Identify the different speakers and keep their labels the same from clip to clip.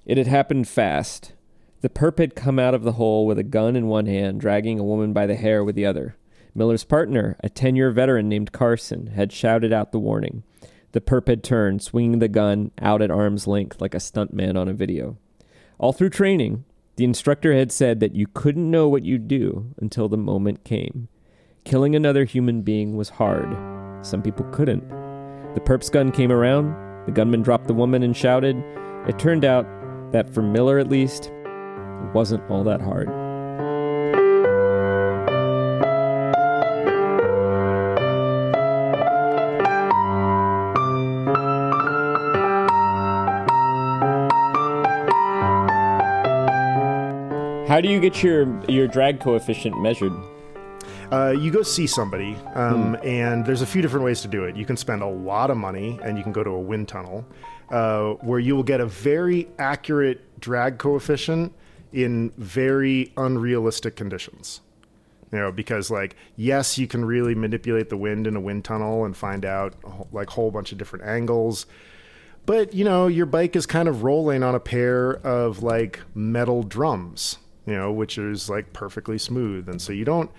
Speaker 1: It had happened fast. The perp had come out of the hole with a gun in one hand, dragging a woman by the hair with the other. Miller's partner, a 10-year veteran named Carson, had shouted out the warning. The perp had turned, swinging the gun out at arm's length like a stuntman on a video. All through training, the instructor had said that you couldn't know what you'd do until the moment came. Killing another human being was hard. Some people couldn't. The perp's gun came around. The gunman dropped the woman and shouted. It turned out that, for Miller at least, it wasn't all that hard. How do you get your drag coefficient measured?
Speaker 2: You go see somebody, and there's a few different ways to do it. You can spend a lot of money, and you can go to a wind tunnel, where you will get a very accurate drag coefficient in very unrealistic conditions. Because, yes, you can really manipulate the wind in a wind tunnel and find out, a whole bunch of different angles. But, your bike is kind of rolling on a pair of, metal drums, which is, perfectly smooth. And so you don't...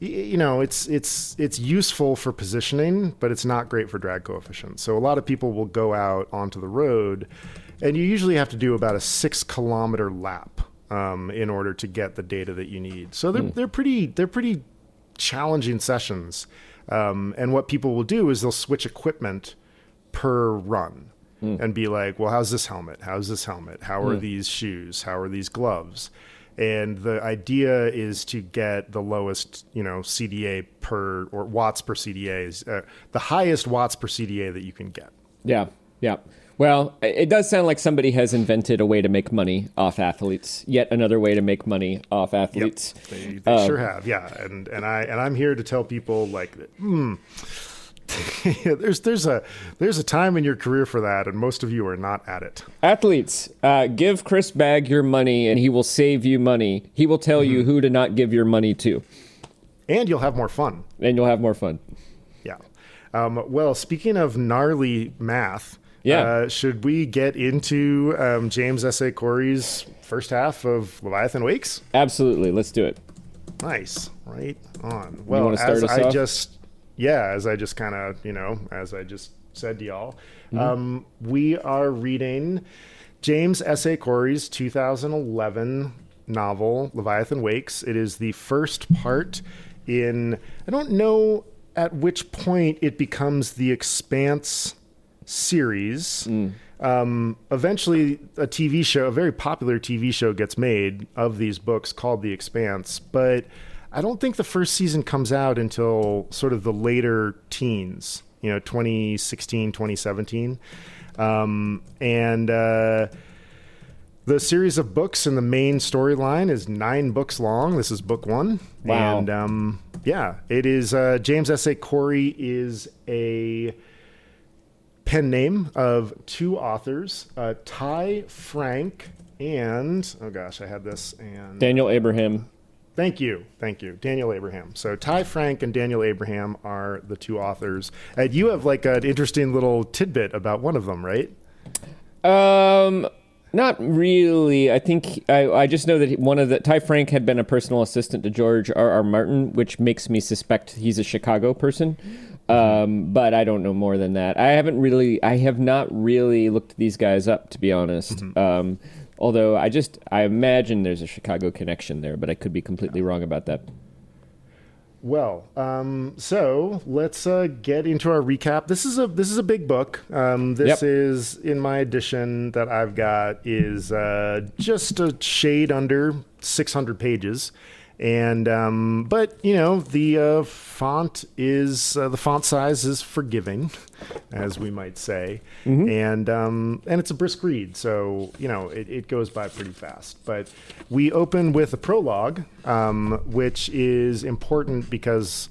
Speaker 2: it's useful for positioning, but it's not great for drag coefficient. So a lot of people will go out onto the road, and you usually have to do about a 6-kilometer lap in order to get the data that you need. So they're pretty challenging sessions. And what people will do is they'll switch equipment per run and be like, well, how's this helmet? How's this helmet? How are these shoes? How are these gloves? And the idea is to get the lowest, CDA or watts per CDA, the highest watts per CDA that you can get.
Speaker 1: Yeah. Well, it does sound like somebody has invented a way to make money off athletes. Yet another way to make money off athletes.
Speaker 2: Yep, they sure have, yeah. And I'm here to tell people there's a time in your career for that, and most of you are not at it.
Speaker 1: Athletes, give Chris Bagg your money, and he will save you money. He will tell you who to not give your money to. And
Speaker 2: you'll have more fun.
Speaker 1: Yeah.
Speaker 2: Well, speaking of gnarly math, should we get into James S.A. Corey's first half of Leviathan Wakes?
Speaker 1: Absolutely. Let's do it.
Speaker 2: Nice. Right on. Well,
Speaker 1: as I
Speaker 2: just kind of, as I just said to y'all, we are reading James S.A. Corey's 2011 novel, Leviathan Wakes. It is the first part in, I don't know at which point it becomes the Expanse series. Eventually a TV show, a very popular TV show gets made of these books called The Expanse, but I don't think the first season comes out until sort of the later teens, 2016, 2017. The series of books in the main storyline is 9 books long. This is book 1.
Speaker 1: Wow.
Speaker 2: And it is, James S.A. Corey is a pen name of 2 authors, Ty Frank and, I had this, and
Speaker 1: Daniel Abraham.
Speaker 2: Thank you. Daniel Abraham. So Ty Frank and Daniel Abraham are the 2 authors. And you have an interesting little tidbit about one of them, right?
Speaker 1: Not really. I think I just know that Ty Frank had been a personal assistant to George R.R. Martin, which makes me suspect he's a Chicago person. But I don't know more than that. I have not really looked these guys up, to be honest. Although I imagine there's a Chicago connection there, but I could be completely wrong about that.
Speaker 2: Well, so let's get into our recap. This is a big book. This is, in my edition that I've got, is just a shade under 600 pages. And but the font size is forgiving, as we might say, and it's a brisk read, so it goes by pretty fast. But we open with a prologue, which is important because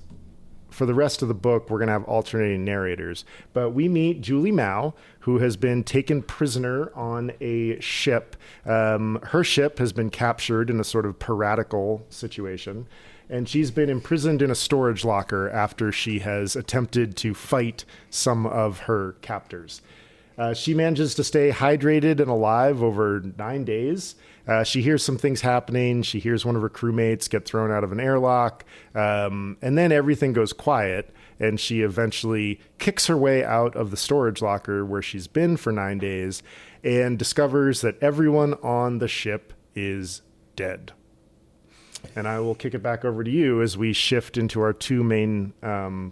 Speaker 2: for the rest of the book we're going to have alternating narrators. But we meet Julie Mao, who has been taken prisoner on a ship. Her ship has been captured in a sort of piratical situation, and she's been imprisoned in a storage locker after she has attempted to fight some of her captors. She manages to stay hydrated and alive over 9 days. She hears some things happening. She hears one of her crewmates get thrown out of an airlock. And then everything goes quiet, and she eventually kicks her way out of the storage locker where she's been for 9 days and discovers that everyone on the ship is dead. And I will kick it back over to you as we shift into our two main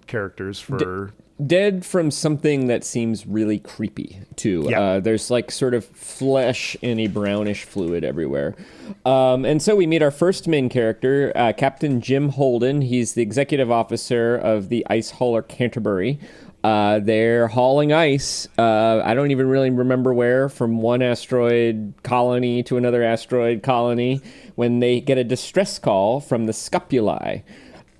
Speaker 2: characters for...
Speaker 1: Dead from something that seems really creepy, too.
Speaker 2: Yeah.
Speaker 1: There's like sort of flesh and a brownish fluid everywhere. And so we meet our first main character, Captain Jim Holden. He's the executive officer of the ice hauler Canterbury. They're hauling ice. I don't even really remember where, from one asteroid colony to another asteroid colony, when they get a distress call from the Scopuli.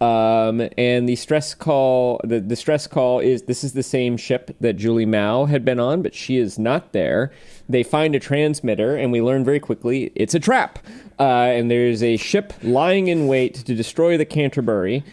Speaker 1: And the stress call, the distress call is, this is the same ship that Julie Mao had been on, but she is not there. They find a transmitter, and we learn very quickly it's a trap. And there's a ship lying in wait to destroy the Canterbury.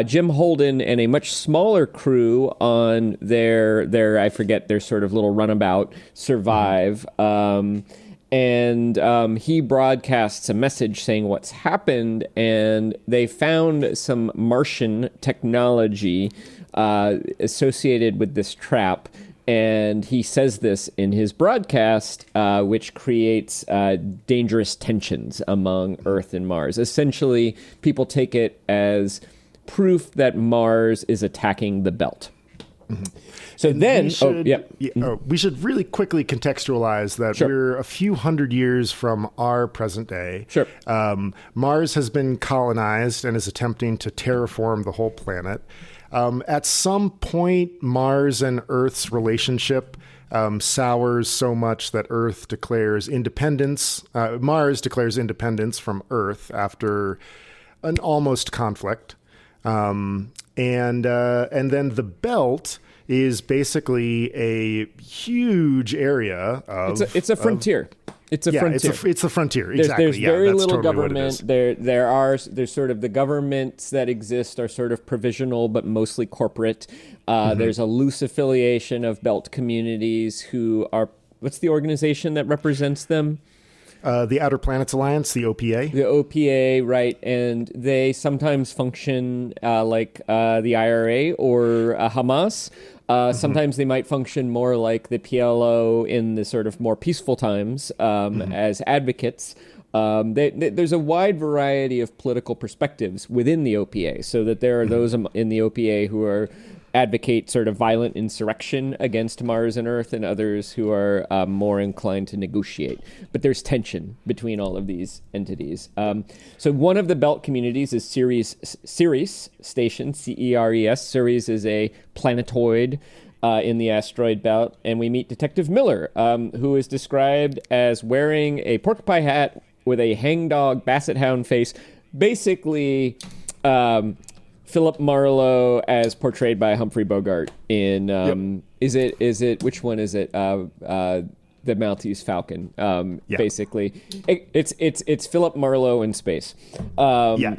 Speaker 1: Jim Holden and a much smaller crew on their I forget, their sort of little runabout survive. And he broadcasts a message saying what's happened, and they found some Martian technology associated with this trap. And he says this in his broadcast, which creates dangerous tensions among Earth and Mars. Essentially, people take it as proof that Mars is attacking the belt. Mm-hmm. So and then,
Speaker 2: we should really quickly contextualize that we're a few hundred years from our present day.
Speaker 1: Sure.
Speaker 2: Mars has been colonized and is attempting to terraform the whole planet. At some point, Mars and Earth's relationship sours so much that Earth declares independence. Mars declares independence from Earth after an almost conflict. And then the belt is basically a huge area of...
Speaker 1: It's a frontier. It's a frontier.
Speaker 2: It's the frontier, exactly.
Speaker 1: There's very little
Speaker 2: totally
Speaker 1: government. There's sort of the governments that exist are sort of provisional, but mostly corporate. There's a loose affiliation of belt communities who are... What's the organization that represents them?
Speaker 2: The Outer Planets Alliance, the OPA.
Speaker 1: The OPA, right. And they sometimes function like the IRA or Hamas. Sometimes they might function more like the PLO in the sort of more peaceful times as advocates. There's a wide variety of political perspectives within the OPA, so that there are those in the OPA who advocate sort of violent insurrection against Mars and Earth, and others who are more inclined to negotiate. But there's tension between all of these entities. So one of the belt communities is Ceres Station, CERES. Ceres is a planetoid in the asteroid belt, and we meet Detective Miller, who is described as wearing a pork pie hat with a hangdog basset hound face, basically... Philip Marlowe as portrayed by Humphrey Bogart in is it which one is it the Maltese Falcon basically it's Philip Marlowe in space and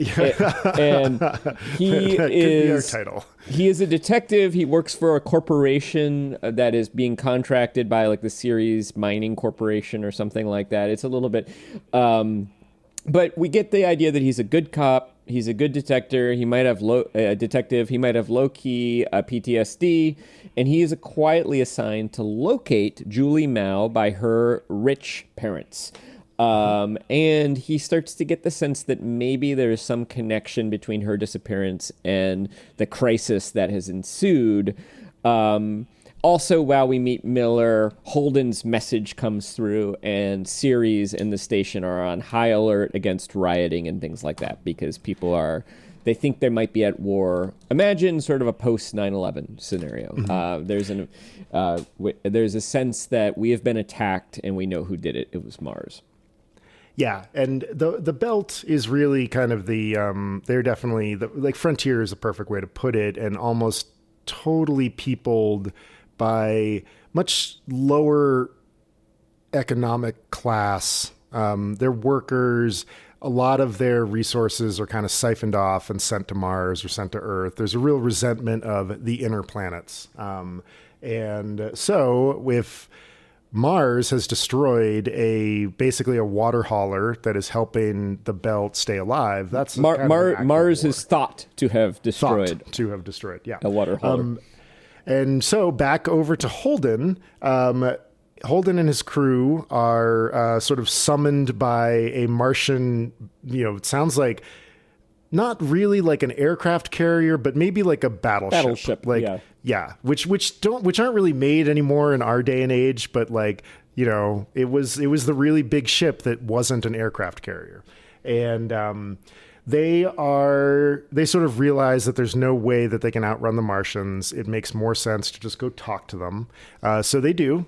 Speaker 1: he is our title. He is a detective. He works for a corporation that is being contracted by like the Ceres Mining Corporation or something like that. It's a little bit but we get the idea that he's a good cop. He's a good detector. He might have detective. He might have low-key PTSD, and he is quietly assigned to locate Julie Mao by her rich parents. And he starts to get the sense that maybe there is some connection between her disappearance and the crisis that has ensued. Also, while we meet Miller, Holden's message comes through, and Ceres and the station are on high alert against rioting and things like that, because they think they might be at war. Imagine sort of a post 9/11 scenario. There's a sense that we have been attacked, and we know who did it. It was Mars.
Speaker 2: Yeah, and the belt is really kind of they're definitely like frontier is a perfect way to put it, and almost totally peopled by much lower economic class. They're workers. A lot of their resources are kind of siphoned off and sent to Mars or sent to Earth. There's a real resentment of the inner planets. And so if Mars has destroyed basically a water hauler that is helping the belt stay alive, that's
Speaker 1: Mars is thought to have destroyed.
Speaker 2: Yeah,
Speaker 1: a water hauler.
Speaker 2: And so back over to Holden. Holden and his crew are sort of summoned by a Martian, it sounds like not really like an aircraft carrier, but maybe like a battleship. Which aren't really made anymore in our day and age, but it was the really big ship that wasn't an aircraft carrier. And they sort of realize that there's no way that they can outrun the Martians. It makes more sense to just go talk to them. So they do.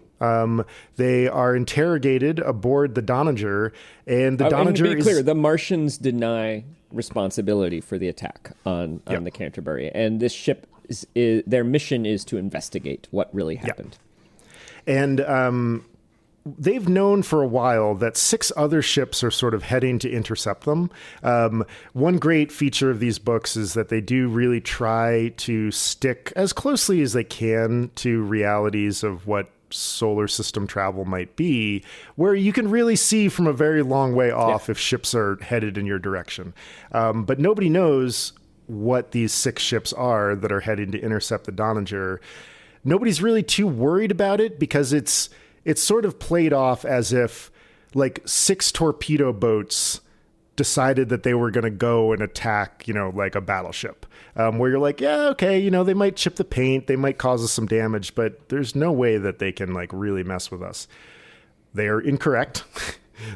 Speaker 2: They are interrogated aboard the Doniger, and the Doniger
Speaker 1: and to be clear, the Martians deny responsibility for the attack on the Canterbury, and this ship is their mission is to investigate what really happened.
Speaker 2: And they've known for a while that 6 other ships are sort of heading to intercept them. One great feature of these books is that they do really try to stick as closely as they can to realities of what solar system travel might be, where you can really see from a very long way off if ships are headed in your direction. But nobody knows what these 6 ships are that are heading to intercept the Doniger. Nobody's really too worried about it because it's sort of played off as if 6 torpedo boats decided that they were going to go and attack, like a battleship, where you're like, yeah, okay, they might chip the paint, they might cause us some damage, but there's no way that they can really mess with us. They are incorrect.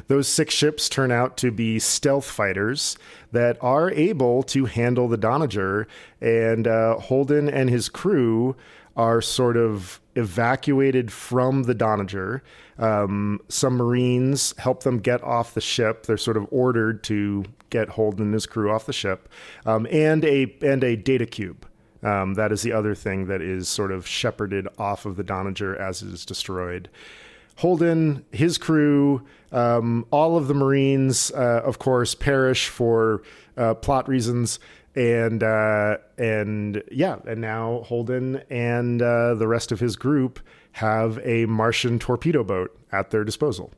Speaker 2: Those 6 ships turn out to be stealth fighters that are able to handle the Doniger, and Holden and his crew are sort of evacuated from the Doniger. Some Marines help them get off the ship. They're sort of ordered to get Holden and his crew off the ship, and a data cube. That is the other thing that is sort of shepherded off of the Doniger as it is destroyed. Holden, his crew, all of the Marines, of course, perish for plot reasons. And now Holden and the rest of his group have a Martian torpedo boat at their disposal.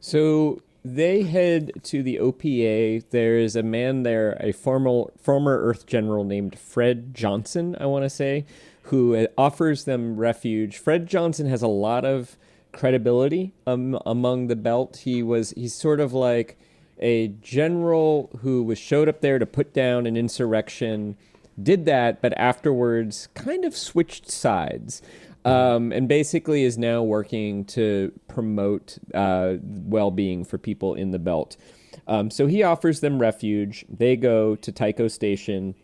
Speaker 1: So they head to the OPA. There is a man there, a former Earth general named Fred Johnson, I want to say, who offers them refuge. Fred Johnson has a lot of credibility among the belt. He's sort of like a general who showed up there to put down an insurrection, did that, but afterwards kind of switched sides, and basically is now working to promote well-being for people in the belt. So he offers them refuge. They go to Tycho Station.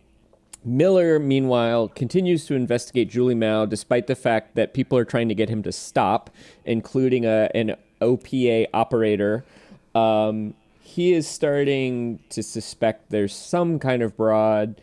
Speaker 1: Miller, meanwhile, continues to investigate Julie Mao, despite the fact that people are trying to get him to stop, including an OPA operator. He is starting to suspect there's some kind of broad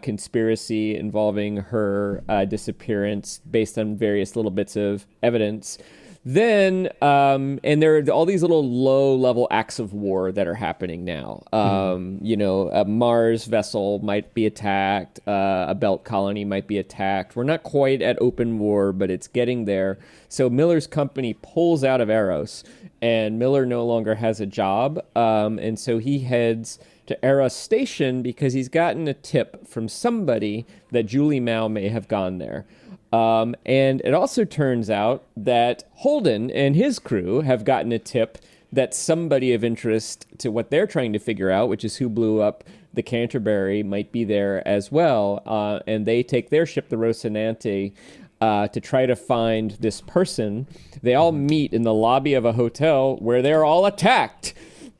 Speaker 1: conspiracy involving her disappearance based on various little bits of evidence. Then, and there are all these little low-level acts of war that are happening now. A Mars vessel might be attacked. A belt colony might be attacked. We're not quite at open war, but it's getting there. So Miller's company pulls out of Eros, and Miller no longer has a job. And so he heads to Eros Station because he's gotten a tip from somebody that Julie Mao may have gone there. And it also turns out that Holden and his crew have gotten a tip that somebody of interest to what they're trying to figure out, which is who blew up the Canterbury, might be there as well. And they take their ship, the Rocinante, to try to find this person. They all meet in the lobby of a hotel where they're all attacked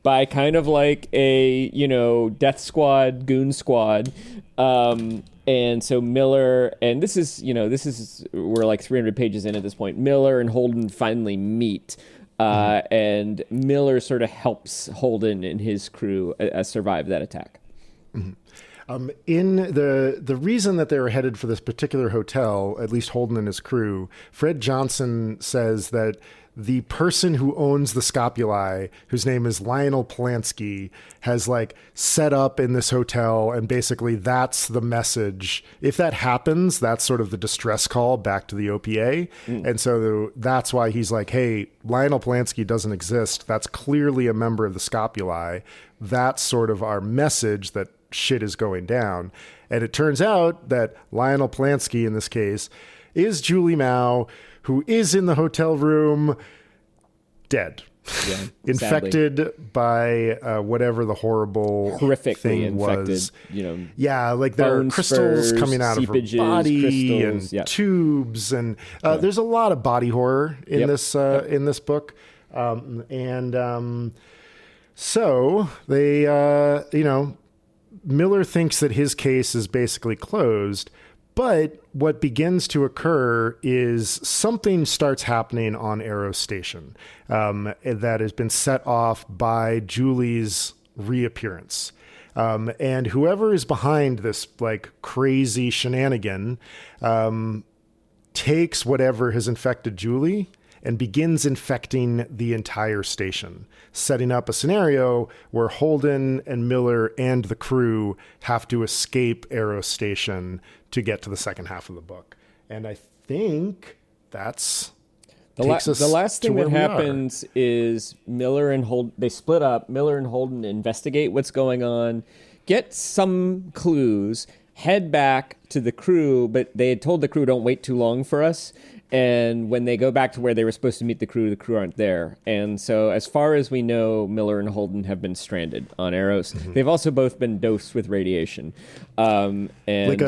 Speaker 1: by kind of like a, death squad, goon squad. And so Miller, and this is we're like 300 pages in at this point. Miller and Holden finally meet, and Miller sort of helps Holden and his crew survive that attack.
Speaker 2: Mm-hmm. In the reason that they were headed for this particular hotel, at least Holden and his crew, Fred Johnson says that the person who owns the scopuli, whose name is Lionel Polanski, has like set up in this hotel, and basically that's the message. If that happens, that's sort of the distress call back to the OPA. And so that's why he's like, hey, Lionel Polanski doesn't exist. That's clearly a member of the scopuli. That's sort of our message that shit is going down. And it turns out that Lionel Polanski in this case is Julie Mao, who is in the hotel room dead.
Speaker 1: Yeah,
Speaker 2: infected by whatever the horrific thing
Speaker 1: infected,
Speaker 2: was.
Speaker 1: You know,
Speaker 2: like there are crystals
Speaker 1: spurs,
Speaker 2: coming out of her body and tubes, and there's a lot of body horror in this book. So they, Miller thinks that his case is basically closed. But what begins to occur is something starts happening on Arrow Station that has been set off by Julie's reappearance. And whoever is behind this like crazy shenanigan takes whatever has infected Julie and begins infecting the entire station, setting up a scenario where Holden and Miller and the crew have to escape Arrow Station to get to the second half of the book. And I think that's
Speaker 1: the last thing that happens is Miller and Holden, they split up. Miller and Holden investigate what's going on, get some clues, head back to the crew, but they had told the crew, don't wait too long for us. And when they go back to where they were supposed to meet the crew aren't there. And so as far as we know, Miller and Holden have been stranded on Arrows. They've also both been dosed with radiation. And
Speaker 2: like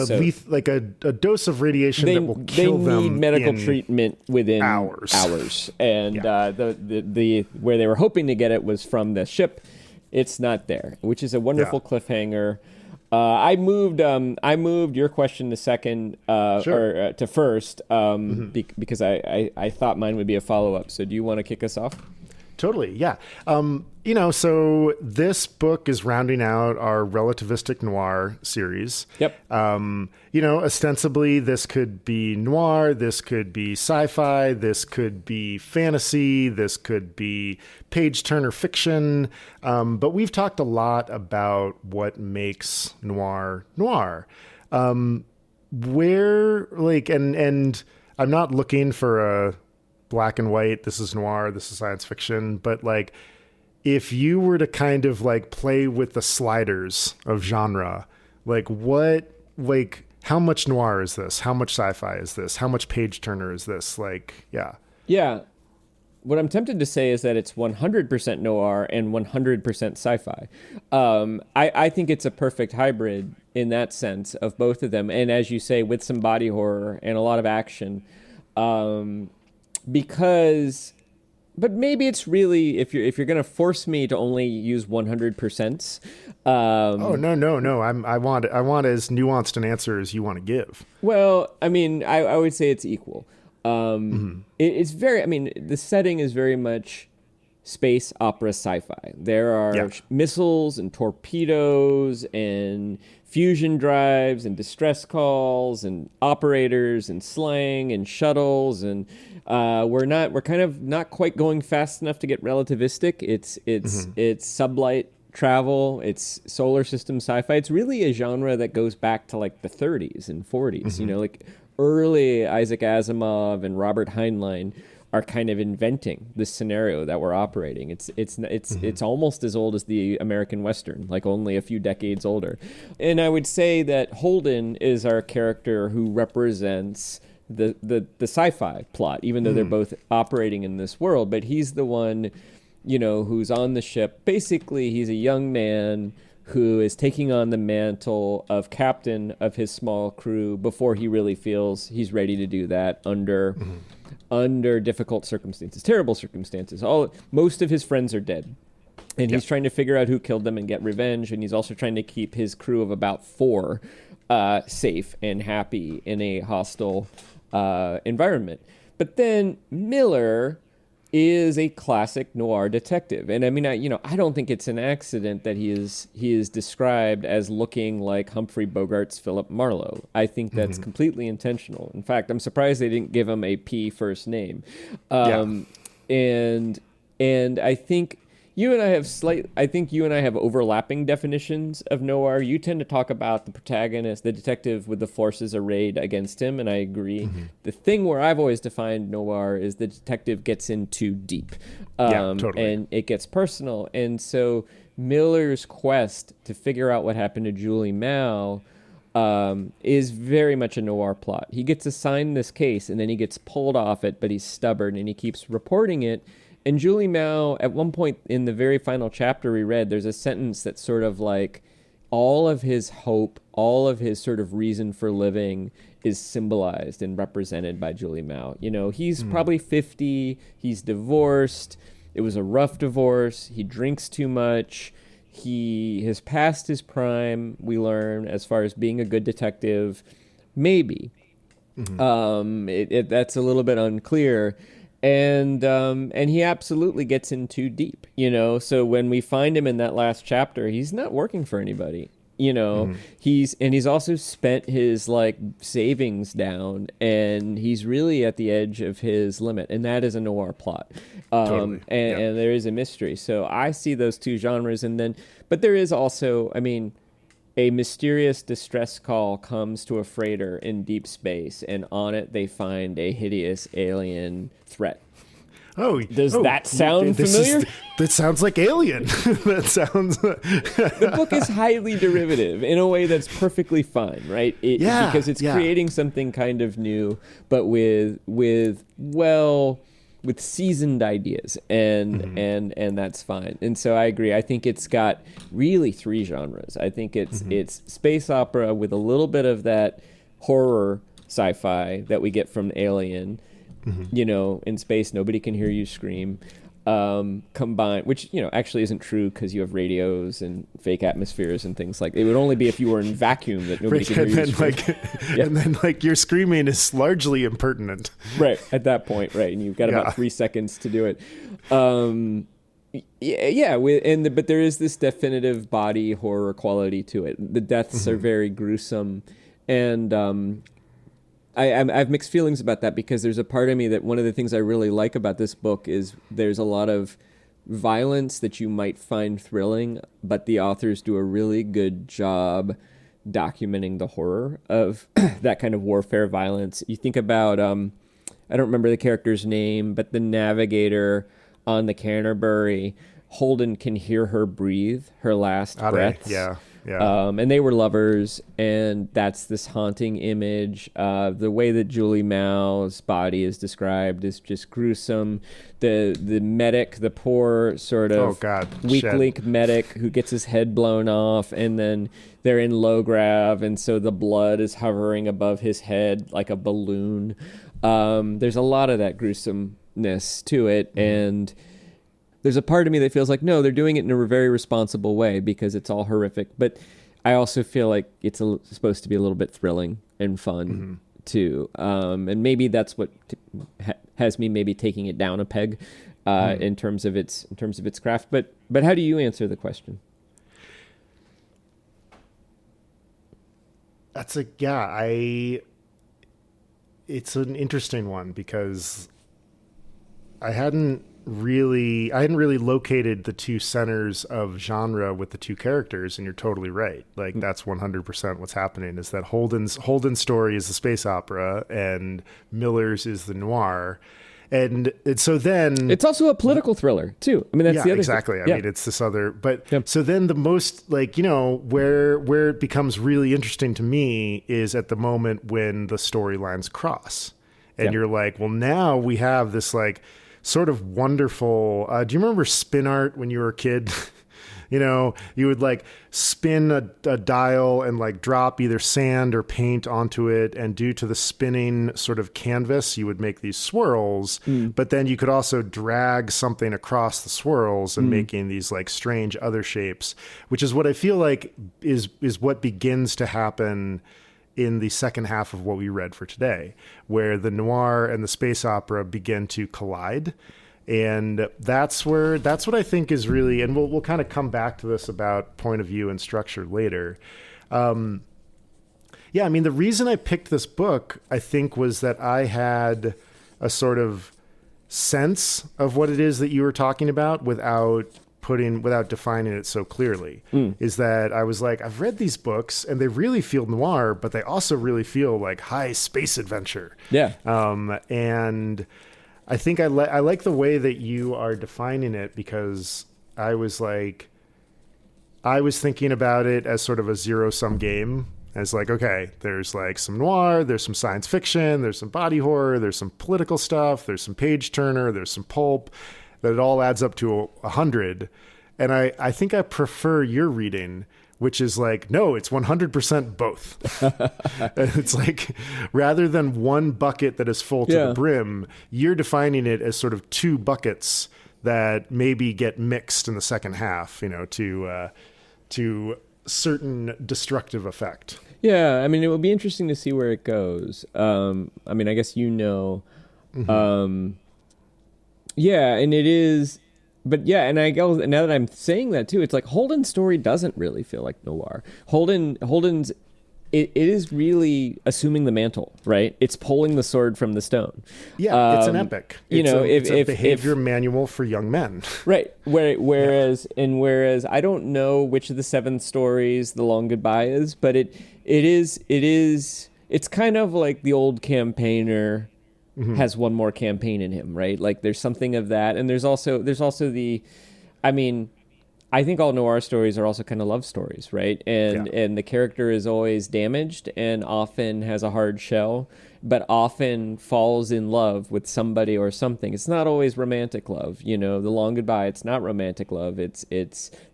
Speaker 2: a dose of radiation that will kill them.
Speaker 1: They need medical treatment within
Speaker 2: hours.
Speaker 1: And the where they were hoping to get it was from the ship. It's not there, which is a wonderful cliffhanger. I moved your question to second or to first because I thought mine would be a follow-up. So do you want to kick us off?
Speaker 2: Totally, yeah. So this book is rounding out our relativistic noir series.
Speaker 1: Yep.
Speaker 2: Ostensibly this could be noir, this could be sci-fi, this could be fantasy, this could be page-turner fiction. But we've talked a lot about what makes noir. And I'm not looking for a black and white, this is noir, this is science fiction, but like if you were to kind of like play with the sliders of genre, how much noir is this? How much sci-fi is this? How much page turner is this? Yeah.
Speaker 1: What I'm tempted to say is that it's 100% noir and 100% sci-fi. I think it's a perfect hybrid in that sense of both of them. And as you say, with some body horror and a lot of action, but maybe it's really, if you're going to force me to only use 100%.
Speaker 2: No. I want as nuanced an answer as you want to give.
Speaker 1: Well, I mean, I would say it's equal. It's very, the setting is very much space opera sci-fi. There are missiles and torpedoes and fusion drives and distress calls and operators and slang and shuttles, and we're kind of not quite going fast enough to get relativistic. It's sublight travel, it's solar system sci-fi. It's really a genre that goes back to like the 30s and 40s, like early Isaac Asimov and Robert Heinlein are kind of inventing this scenario that we're operating. It's almost as old as the American Western, like only a few decades older. And I would say that Holden is our character who represents the sci-fi plot, even though they're both operating in this world. But he's the one, who's on the ship. Basically, he's a young man who is taking on the mantle of captain of his small crew before he really feels he's ready to do that under difficult circumstances, terrible circumstances. Most of his friends are dead, and he's trying to figure out who killed them and get revenge. And he's also trying to keep his crew of about 4 safe and happy in a hostile environment. But then Miller is a classic noir detective. And I don't think it's an accident that he is described as looking like Humphrey Bogart's Philip Marlowe. I think that's completely intentional. In fact, I'm surprised they didn't give him a P first name. and I think you and I have overlapping definitions of noir. You tend to talk about the protagonist, the detective, with the forces arrayed against him, and I agree. Mm-hmm. The thing where I've always defined noir is the detective gets in too deep.
Speaker 2: Totally.
Speaker 1: And it gets personal. And so Miller's quest to figure out what happened to Julie Mao is very much a noir plot. He gets assigned this case, and then he gets pulled off it, but he's stubborn, and he keeps reporting it. And Julie Mao, at one point in the very final chapter we read, there's a sentence that's sort of like all of his hope, all of his sort of reason for living is symbolized and represented by Julie Mao. You know, he's probably 50, he's divorced, it was a rough divorce, he drinks too much, he has passed his prime, we learn, as far as being a good detective, maybe. That's a little bit unclear. And he absolutely gets in too deep, you know. So when we find him in that last chapter, he's not working for anybody, you know. He's also spent his like savings down, and he's really at the edge of his limit, and that is a noir plot. And there is a mystery. So I see those two genres, but there is also, I mean, a mysterious distress call comes to a freighter in deep space, and on it they find a hideous alien threat. Does that sound familiar?
Speaker 2: That sounds like Alien. That sounds.
Speaker 1: The book is highly derivative in a way that's perfectly fine, right? Because it's creating something kind of new, but with seasoned ideas, and that's fine. And so I agree. I think it's got really three genres. I think it's space opera with a little bit of that horror sci-fi that we get from Alien. You know, in space, nobody can hear you scream. Combined, which, you know, actually isn't true because you have radios and fake atmospheres and things like. It would only be if you were in vacuum that nobody could hear you scream.
Speaker 2: And then like your screaming is largely impertinent.
Speaker 1: Right, at that point, right, and you've got about 3 seconds to do it. But there is this definitive body horror quality to it. The deaths are very gruesome, and I have mixed feelings about that, because there's a part of me that one of the things I really like about this book is there's a lot of violence that you might find thrilling, but the authors do a really good job documenting the horror of that kind of warfare violence. You think about, I don't remember the character's name, but the navigator on the Canterbury, Holden can hear her breathe, her last breaths.
Speaker 2: Yeah.
Speaker 1: And they were lovers, and that's this haunting image. The way that Julie Mao's body is described is just gruesome. The medic, the poor sort of weak-link medic who gets his head blown off, and then they're in low grav, and so the blood is hovering above his head like a balloon. There's a lot of that gruesomeness to it, and there's a part of me that feels like, no, they're doing it in a very responsible way because it's all horrific. But I also feel like it's supposed to be a little bit thrilling and fun too. And maybe that's what has me maybe taking it down a peg in terms of its craft. But how do you answer the question?
Speaker 2: It's an interesting one, because I hadn't really located the two centers of genre with the two characters, and you're totally right. Like that's 100% what's happening, is that Holden's story is the space opera and Miller's is the noir. And so then
Speaker 1: it's also a political thriller too. I mean, that's the other
Speaker 2: exactly.
Speaker 1: thing.
Speaker 2: I mean, it's this other, but so then the most, like, you know, where it becomes really interesting to me is at the moment when the storylines cross, and you're like, well, now we have this like sort of wonderful. Do you remember spin art when you were a kid? You know, you would like spin a dial and like drop either sand or paint onto it, and due to the spinning sort of canvas, you would make these swirls, but then you could also drag something across the swirls and making these like strange other shapes, which is what I feel like is what begins to happen in the second half of what we read for today, where the noir and the space opera begin to collide. And that's what I think is really, and we'll kind of come back to this about point of view and structure later. I mean, the reason I picked this book, I think, was that I had a sort of sense of what it is that you were talking about without defining it so clearly. Is that I was like, I've read these books and they really feel noir, but they also really feel like high space adventure.
Speaker 1: Yeah.
Speaker 2: And I think I like the way that you are defining it, because I was thinking about it as sort of a zero-sum game. As like, okay, there's like some noir, there's some science fiction, there's some body horror, there's some political stuff, there's some page turner, there's some pulp, that it all adds up to 100. And I think I prefer your reading, which is like, no, it's 100% both. It's like, rather than one bucket that is full to the brim, you're defining it as sort of two buckets that maybe get mixed in the second half, to certain destructive effect.
Speaker 1: Yeah, I mean, it will be interesting to see where it goes. I mean, I guess yeah, and it is, but yeah, and I go, now that I'm saying that too, it's like Holden's story doesn't really feel like noir. Holden's it is really assuming the mantle, right? It's pulling the sword from the stone.
Speaker 2: Yeah, it's an epic. It's a behavior manual for young men.
Speaker 1: Right. Whereas I don't know which of the 7 stories The Long Goodbye is, but it's kind of like the old campaigner has one more campaign in him, right? Like there's something of that, and there's also the, I mean, I think all noir stories are also kind of love stories, right? And the character is always damaged and often has a hard shell, but often falls in love with somebody or something. It's not always romantic love, The Long Goodbye, it's not romantic love. It's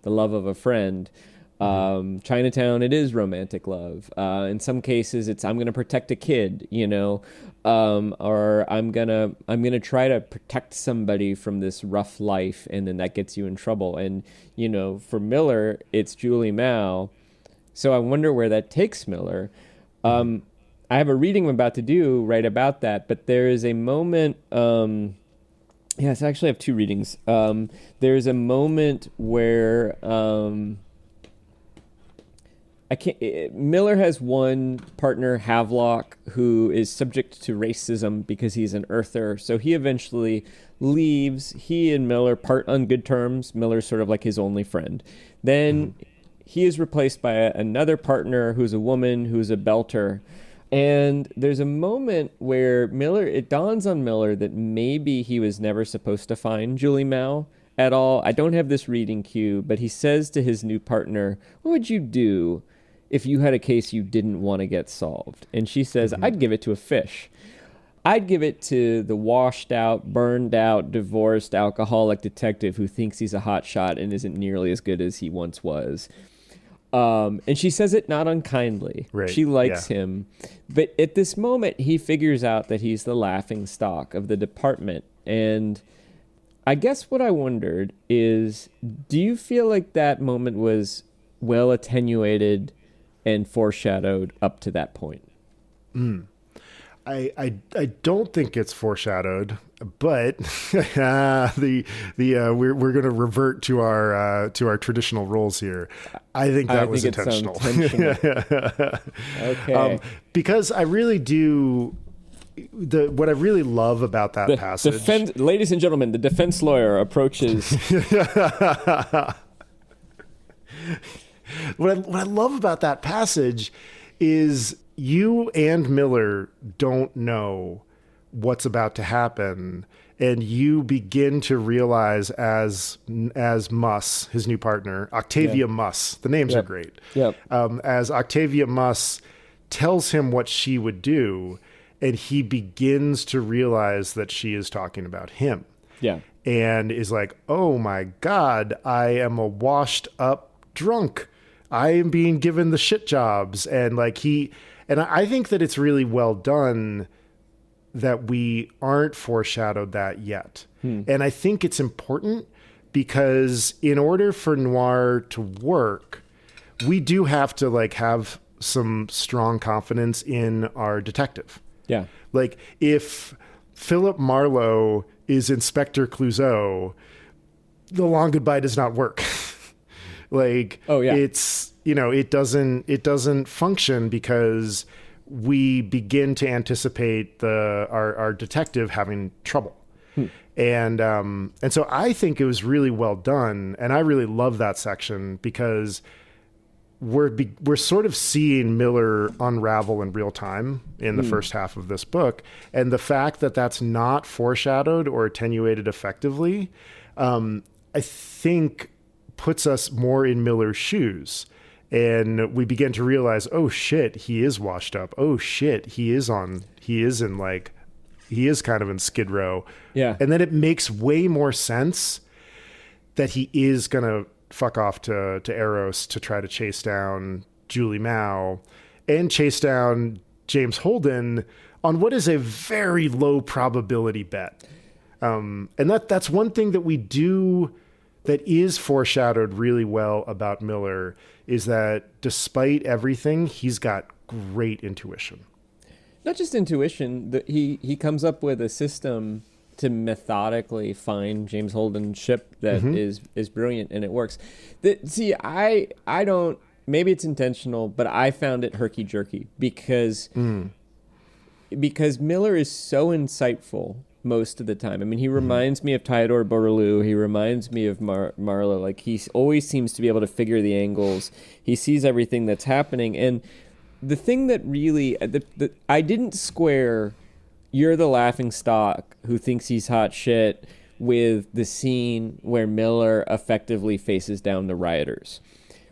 Speaker 1: the love of a friend. Chinatown, it is romantic love. In some cases, it's I'm going to protect a kid, or I'm gonna try to protect somebody from this rough life, and then that gets you in trouble. And for Miller, it's Julie Mao. So I wonder where that takes Miller. I have a reading I'm about to do right about that, but there is a moment. Yes, I actually have 2 readings. There's a moment where. Miller has one partner, Havelock, who is subject to racism because he's an earther. So he eventually leaves. He and Miller part on good terms. Miller's sort of like his only friend. Then he is replaced by another partner who's a woman, who's a belter. And there's a moment where it dawns on Miller that maybe he was never supposed to find Julie Mao at all. I don't have this reading cue, but he says to his new partner, "What would you do if you had a case you didn't want to get solved?" And she says, "I'd give it to a fish. I'd give it to the washed out, burned out, divorced, alcoholic detective who thinks he's a hotshot and isn't nearly as good as he once was." And she says it not unkindly.
Speaker 2: Right.
Speaker 1: She likes him. But at this moment, he figures out that he's the laughing stock of the department. And I guess what I wondered is, do you feel like that moment was well attenuated and foreshadowed up to that point?
Speaker 2: I don't think it's foreshadowed, but we're going to revert to our traditional roles here. I think that was intentional. Okay. Because I really do. What I really love about that passage,
Speaker 1: ladies and gentlemen, the defense lawyer approaches.
Speaker 2: What I love about that passage is you and Miller don't know what's about to happen, and you begin to realize as Muss, his new partner, Octavia Muss. The names are great.
Speaker 1: Yep.
Speaker 2: As Octavia Muss tells him what she would do, and he begins to realize that she is talking about him.
Speaker 1: Yeah.
Speaker 2: And is like, "Oh my God, I am a washed up drunk. I am being given the shit jobs." And I think that it's really well done that we aren't foreshadowed that yet. And I think it's important because in order for noir to work, we do have to have some strong confidence in our detective.
Speaker 1: Yeah.
Speaker 2: Like if Philip Marlowe is Inspector Clouseau, The Long Goodbye does not work. It's, it doesn't function because we begin to anticipate our detective having trouble. And so I think it was really well done, and I really love that section because we're sort of seeing Miller unravel in real time in the first half of this book, and the fact that that's not foreshadowed or attenuated effectively, I think puts us more in Miller's shoes. And we begin to realize, oh shit, he is washed up. Oh shit, he is kind of in Skid Row.
Speaker 1: Yeah.
Speaker 2: And then it makes way more sense that he is going to fuck off to Eros to try to chase down Julie Mao and chase down James Holden on what is a very low probability bet. And that's one thing that we do that is foreshadowed really well about Miller, is that despite everything, he's got great intuition.
Speaker 1: Not just intuition, he comes up with a system to methodically find James Holden's ship that is brilliant, and it works. I don't, maybe it's intentional, but I found it herky-jerky because Miller is so insightful most of the time. I mean, he reminds me of Theodore Bourdieu. He reminds me of Marlow. Like, he always seems to be able to figure the angles. He sees everything that's happening. And the thing that really, I didn't square "you're the laughing stock who thinks he's hot shit" with the scene where Miller effectively faces down the rioters.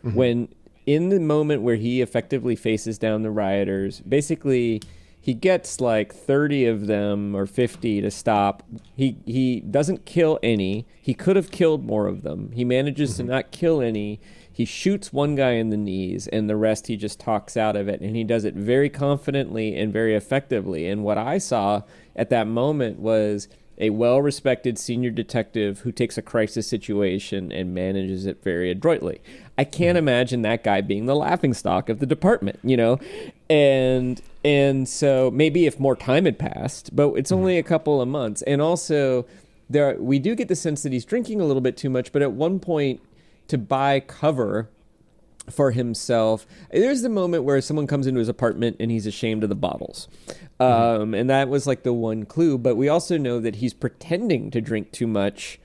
Speaker 1: When in the moment where he effectively faces down the rioters, basically he gets like 30 of them or 50 to stop. He doesn't kill any. He could have killed more of them. He manages to not kill any. He shoots one guy in the knees, and the rest he just talks out of it. And he does it very confidently and very effectively. And what I saw at that moment was a well-respected senior detective who takes a crisis situation and manages it very adroitly. I can't imagine that guy being the laughingstock of the department, you know? And so maybe if more time had passed, but it's only a couple of months. And also, we do get the sense that he's drinking a little bit too much, but at one point, to buy cover for himself, there's the moment where someone comes into his apartment and he's ashamed of the bottles. And that was like the one clue. But we also know that he's pretending to drink too much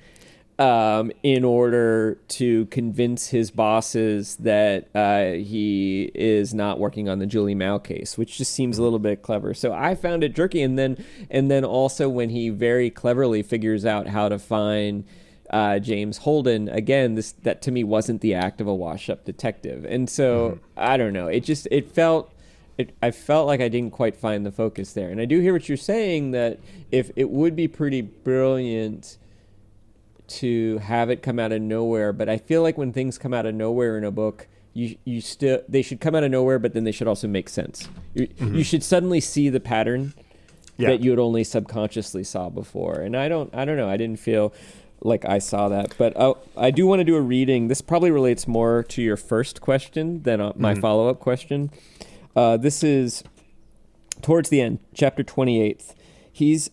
Speaker 1: in order to convince his bosses that he is not working on the Julie Mao case, which just seems a little bit clever. So I found it jerky. And then also when he very cleverly figures out how to find James Holden, again, that to me wasn't the act of a wash-up detective. And so I don't know. I felt like I didn't quite find the focus there. And I do hear what you're saying, that if it would be pretty brilliant to have it come out of nowhere, but I feel like when things come out of nowhere in a book, they should come out of nowhere, but then they should also make sense. You should suddenly see the pattern that you had only subconsciously saw before. And I don't know. I didn't feel like I saw that, but I do want to do a reading. This probably relates more to your first question than my follow-up question. This is towards the end, chapter 28.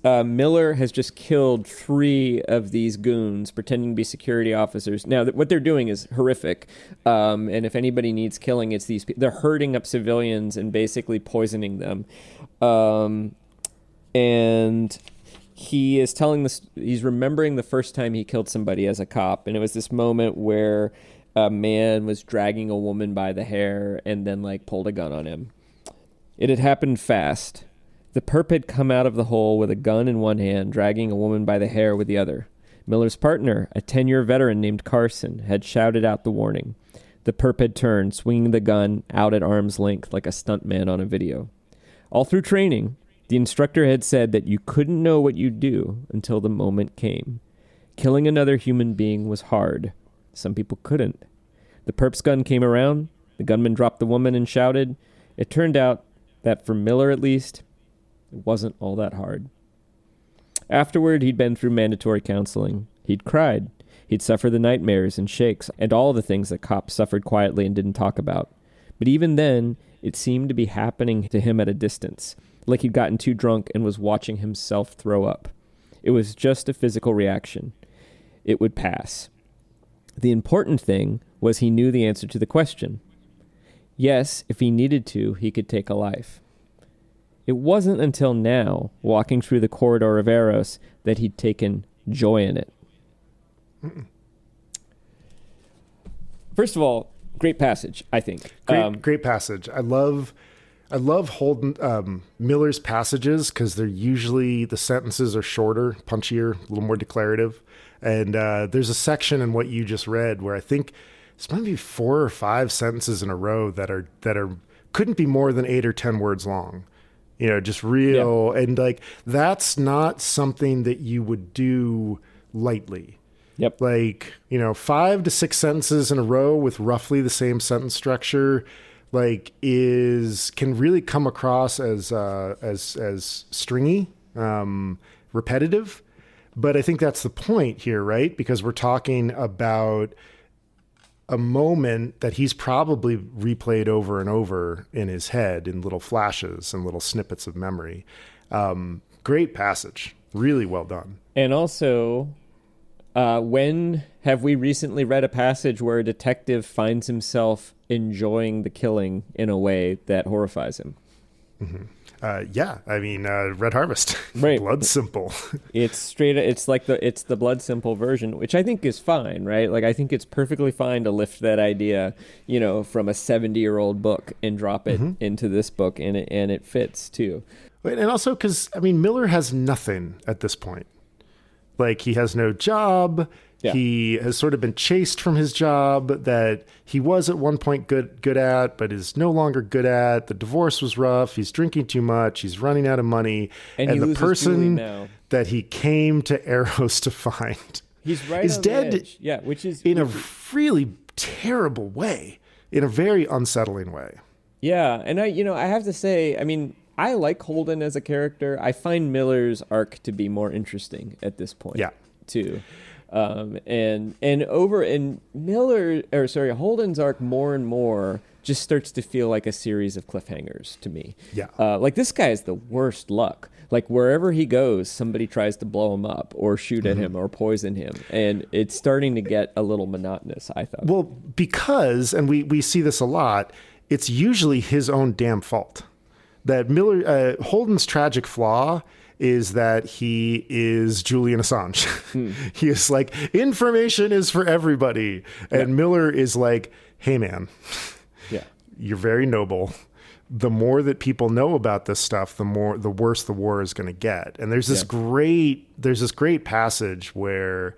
Speaker 1: Miller has just killed 3 of these goons pretending to be security officers. Now, what they're doing is horrific. And if anybody needs killing, it's these people. They're herding up civilians and basically poisoning them. And he is telling this. He's remembering the first time he killed somebody as a cop. And it was this moment where a man was dragging a woman by the hair and then pulled a gun on him. It had happened fast. The perp had come out of the hole with a gun in one hand, dragging a woman by the hair with the other. Miller's partner, a 10-year veteran named Carson, had shouted out the warning. The perp had turned, swinging the gun out at arm's length like a stuntman on a video. All through training, the instructor had said that you couldn't know what you'd do until the moment came. Killing another human being was hard. Some people couldn't. The perp's gun came around. The gunman dropped the woman and shouted. It turned out that, for Miller at least, it wasn't all that hard. Afterward, he'd been through mandatory counseling. He'd cried. He'd suffered the nightmares and shakes and all the things that cops suffered quietly and didn't talk about. But even then, it seemed to be happening to him at a distance, like he'd gotten too drunk and was watching himself throw up. It was just a physical reaction. It would pass. The important thing was he knew the answer to the question. Yes, if he needed to, he could take a life. It wasn't until now, walking through the corridor of Eros, that he'd taken joy in it. First of all, great passage, I think.
Speaker 2: Great passage. I love Holden Miller's passages because they're usually, the sentences are shorter, punchier, a little more declarative. And there's a section in what you just read where I think it's maybe 4 or 5 sentences in a row that are couldn't be more than 8 or 10 words long. You know, just real. Yeah. And like, that's not something that you would do lightly.
Speaker 1: Yep.
Speaker 2: Like, you know, 5 to 6 sentences in a row with roughly the same sentence structure, like, can really come across as stringy, repetitive. But I think that's the point here, right? Because we're talking about a moment that he's probably replayed over and over in his head in little flashes and little snippets of memory. Great passage. Really well done.
Speaker 1: And also, when have we recently read a passage where a detective finds himself enjoying the killing in a way that horrifies him?
Speaker 2: Mm-hmm. Yeah, I mean, Red Harvest,
Speaker 1: right?
Speaker 2: Blood Simple.
Speaker 1: It's straight. It's the Blood Simple version, which I think is fine, right? Like, I think it's perfectly fine to lift that idea, you know, from a 70-year-old book and drop it into this book, and it fits too.
Speaker 2: And also because, I mean, Miller has nothing at this point. Like, he has no job. Yeah. He has sort of been chased from his job that he was at one point good at, but is no longer good at. The divorce was rough. He's drinking too much. He's running out of money.
Speaker 1: And
Speaker 2: the person that he came to Arrows to find
Speaker 1: is dead. The edge. Yeah, which is
Speaker 2: in a really terrible way, in a very unsettling way.
Speaker 1: Yeah, and I have to say, I mean, I like Holden as a character. I find Miller's arc to be more interesting at this point.
Speaker 2: Yeah,
Speaker 1: too. And Holden's arc more and more just starts to feel like a series of cliffhangers to me.
Speaker 2: Yeah.
Speaker 1: Like, this guy is the worst luck. Like, wherever he goes, somebody tries to blow him up or shoot at him or poison him. And it's starting to get a little monotonous, I thought.
Speaker 2: Well, because, and we see this a lot, it's usually his own damn fault. That Holden's tragic flaw is that he is Julian Assange. He is like, information is for everybody. And Miller is like, hey, man, you're very noble. The more that people know about this stuff, the worse the war is going to get. And there's this great passage where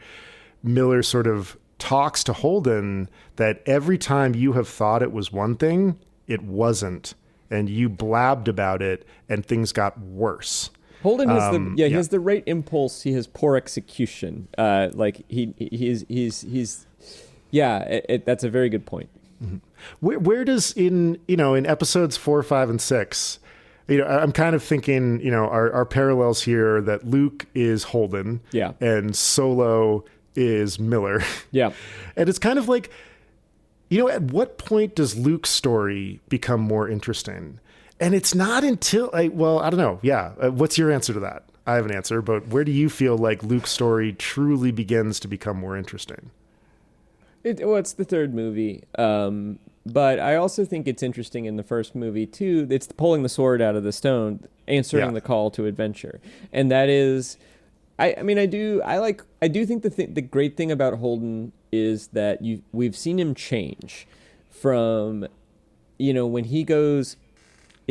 Speaker 2: Miller sort of talks to Holden that every time you have thought it was one thing, it wasn't. And you blabbed about it and things got worse.
Speaker 1: Holden has he has the right impulse. He has poor execution. That's a very good point.
Speaker 2: Mm-hmm. Where does in episodes 4, 5, and 6, I'm kind of thinking, our parallels here that Luke is Holden, and Solo is Miller, and it's kind of like, at what point does Luke's story become more interesting? And it's not until, I don't know. Yeah. What's your answer to that? I have an answer, but where do you feel like Luke's story truly begins to become more interesting?
Speaker 1: It's the third movie. But I also think it's interesting in the first movie, too. It's pulling the sword out of the stone, answering the call to adventure. And that is, I do think the great thing about Holden is that we've seen him change from, when he goes...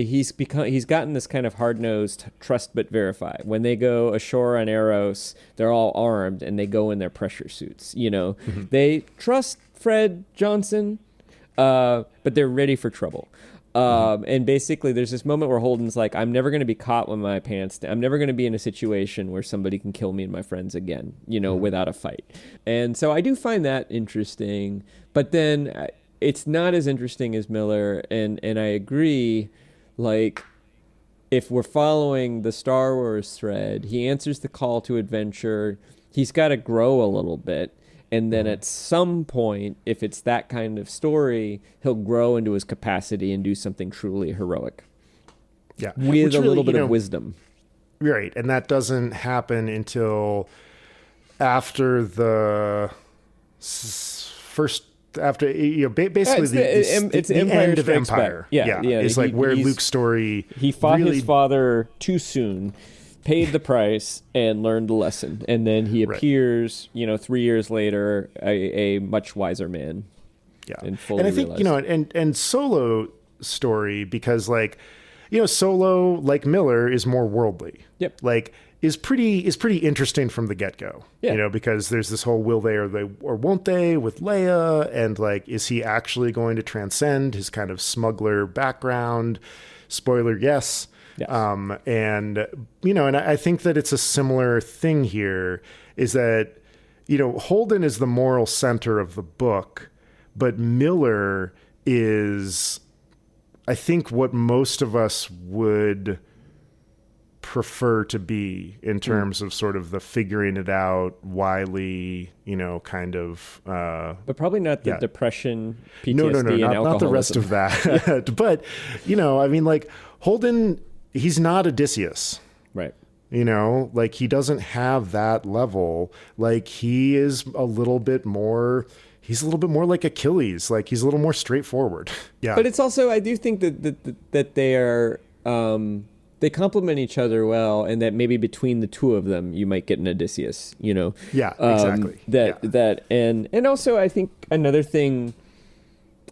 Speaker 1: He's gotten this kind of hard-nosed trust but verify. When they go ashore on Eros, they're all armed and they go in their pressure suits. They trust Fred Johnson, but they're ready for trouble. And basically, there's this moment where Holden's like, "I'm never going to be caught with my pants down. I'm never going to be in a situation where somebody can kill me and my friends again, without a fight." And so I do find that interesting. But then it's not as interesting as Miller, and I agree. Like, if we're following the Star Wars thread, he answers the call to adventure. He's got to grow a little bit. And then at some point, if it's that kind of story, he'll grow into his capacity and do something truly heroic.
Speaker 2: Yeah.
Speaker 1: With a little bit of wisdom.
Speaker 2: Right. And that doesn't happen until after the first... After basically
Speaker 1: it's
Speaker 2: the end of Empire,
Speaker 1: yeah.
Speaker 2: It's like where Luke's story
Speaker 1: he fought his father too soon, paid the price and learned the lesson. And then he appears, 3 years later, a much wiser man.
Speaker 2: Yeah.
Speaker 1: And fully
Speaker 2: and I think,
Speaker 1: realized.
Speaker 2: and Solo story, because Solo, like Miller, is more worldly.
Speaker 1: Yep.
Speaker 2: Is pretty interesting from the get-go.
Speaker 1: Yeah.
Speaker 2: Because there's this whole will they or won't they with Leia, and is he actually going to transcend his kind of smuggler background? Spoiler, yes.
Speaker 1: Yes.
Speaker 2: And I think that it's a similar thing here, is that Holden is the moral center of the book, but Miller is, I think, what most of us would prefer to be in terms of sort of the figuring it out, wily, kind of.
Speaker 1: But probably not the depression, PTSD,
Speaker 2: no,
Speaker 1: and alcoholism.
Speaker 2: not the rest of that. But Holden, he's not Odysseus.
Speaker 1: Right.
Speaker 2: He doesn't have that level. He is a little bit more. He's a little bit more like Achilles. He's a little more straightforward. Yeah.
Speaker 1: But it's also, I do think that they are, they complement each other well, and that maybe between the two of them, you might get an Odysseus, Yeah,
Speaker 2: exactly.
Speaker 1: And also I think another thing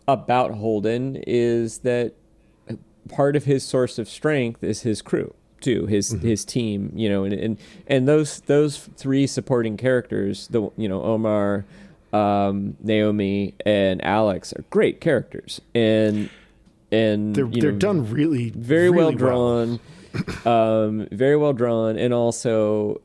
Speaker 1: about Holden is that part of his source of strength is his crew too, his team, and those three supporting characters, Omar, Naomi, and Alex are great characters, and
Speaker 2: they're done really
Speaker 1: very
Speaker 2: really
Speaker 1: well drawn, very well drawn, and also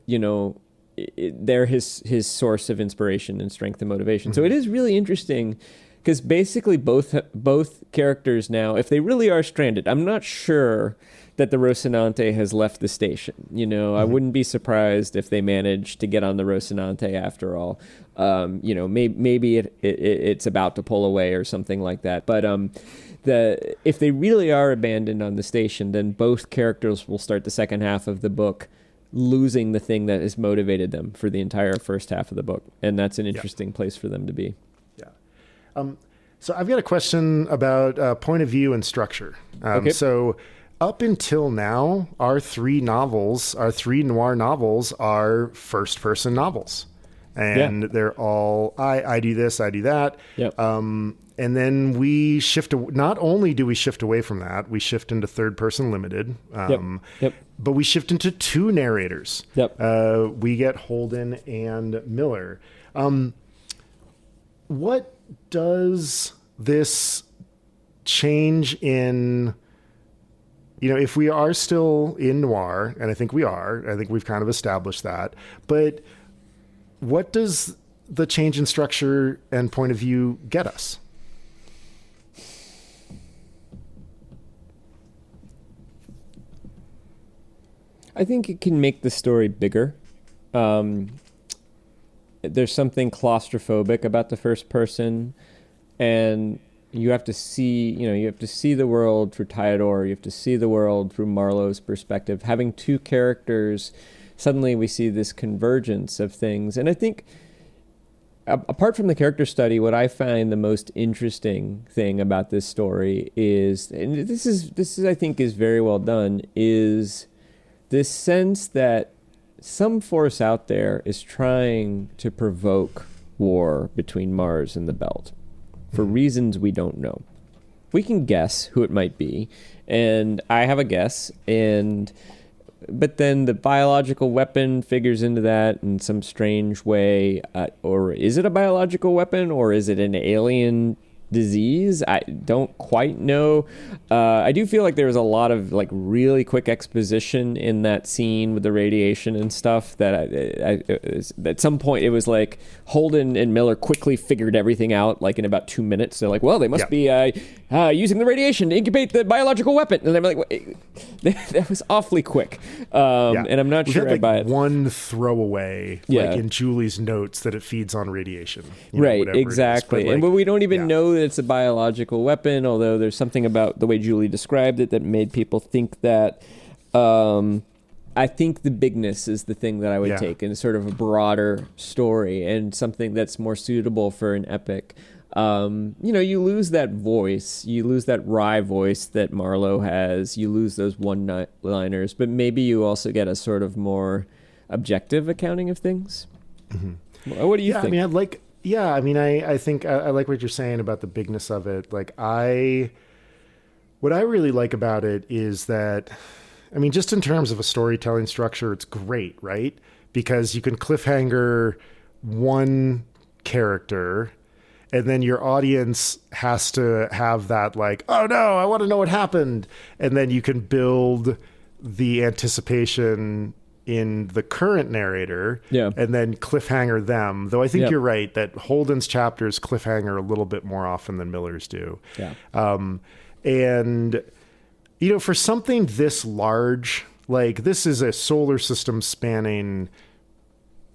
Speaker 1: they're his source of inspiration and strength and motivation. So it is really interesting, because basically both characters now, if they really are stranded, I'm not sure that the Rocinante has left the station. I wouldn't be surprised if they manage to get on the Rocinante after all. Maybe it's about to pull away or something like that. But if they really are abandoned on the station, then both characters will start the second half of the book losing the thing that has motivated them for the entire first half of the book. And that's an interesting place for them to be.
Speaker 2: Yeah. So I've got a question about point of view and structure.
Speaker 1: Okay.
Speaker 2: So up until now, our three noir novels are first-person novels. And they're all, I do this, I do that.
Speaker 1: Yep.
Speaker 2: And then we shift, not only do we shift away from that, we shift into third-person limited.
Speaker 1: Yep.
Speaker 2: But we shift into two narrators.
Speaker 1: Yep.
Speaker 2: We get Holden and Miller. What does this change in, if we are still in noir, and I think we are, I think we've kind of established that, but what does the change in structure and point of view get us?
Speaker 1: I think it can make the story bigger. There's something claustrophobic about the first person, and you have to see the world through Theodore. You have to see the world through Marlow's perspective. Having two characters, suddenly we see this convergence of things. And I think, apart from the character study, what I find the most interesting thing about this story is, and this is I think is very well done, is this sense that some force out there is trying to provoke war between Mars and the Belt for reasons we don't know. We can guess who it might be, and I have a guess, but then the biological weapon figures into that in some strange way. Or is it a biological weapon, or is it an alien disease? I don't quite know. I do feel like there was a lot of really quick exposition in that scene with the radiation and stuff that at some point it was like Holden and Miller quickly figured everything out in about 2 minutes. They're like, well, they must be using the radiation to incubate the biological weapon. And I'm like, wait, that was awfully quick. And I'm not sure I buy it.
Speaker 2: One throwaway in Julie's notes that it feeds on radiation.
Speaker 1: Right, exactly. But we don't even know that it's a biological weapon, although there's something about the way Julie described it that made people think that. I think the bigness is the thing that I would take in sort of a broader story and something that's more suitable for an epic. You lose that voice, you lose that wry voice that Marlow has, you lose those one-liners, but maybe you also get a sort of more objective accounting of things. Mm-hmm. What do you think?
Speaker 2: I think I like what you're saying about the bigness of it. What I really like about it is that, just in terms of a storytelling structure, it's great, right? Because you can cliffhanger one character, and then your audience has to have that oh no, I want to know what happened. And then you can build the anticipation in the current narrator, and then cliffhanger them. Though I think you're right that Holden's chapters cliffhanger a little bit more often than Miller's do. Yeah. And, for something this large, this is a solar system spanning,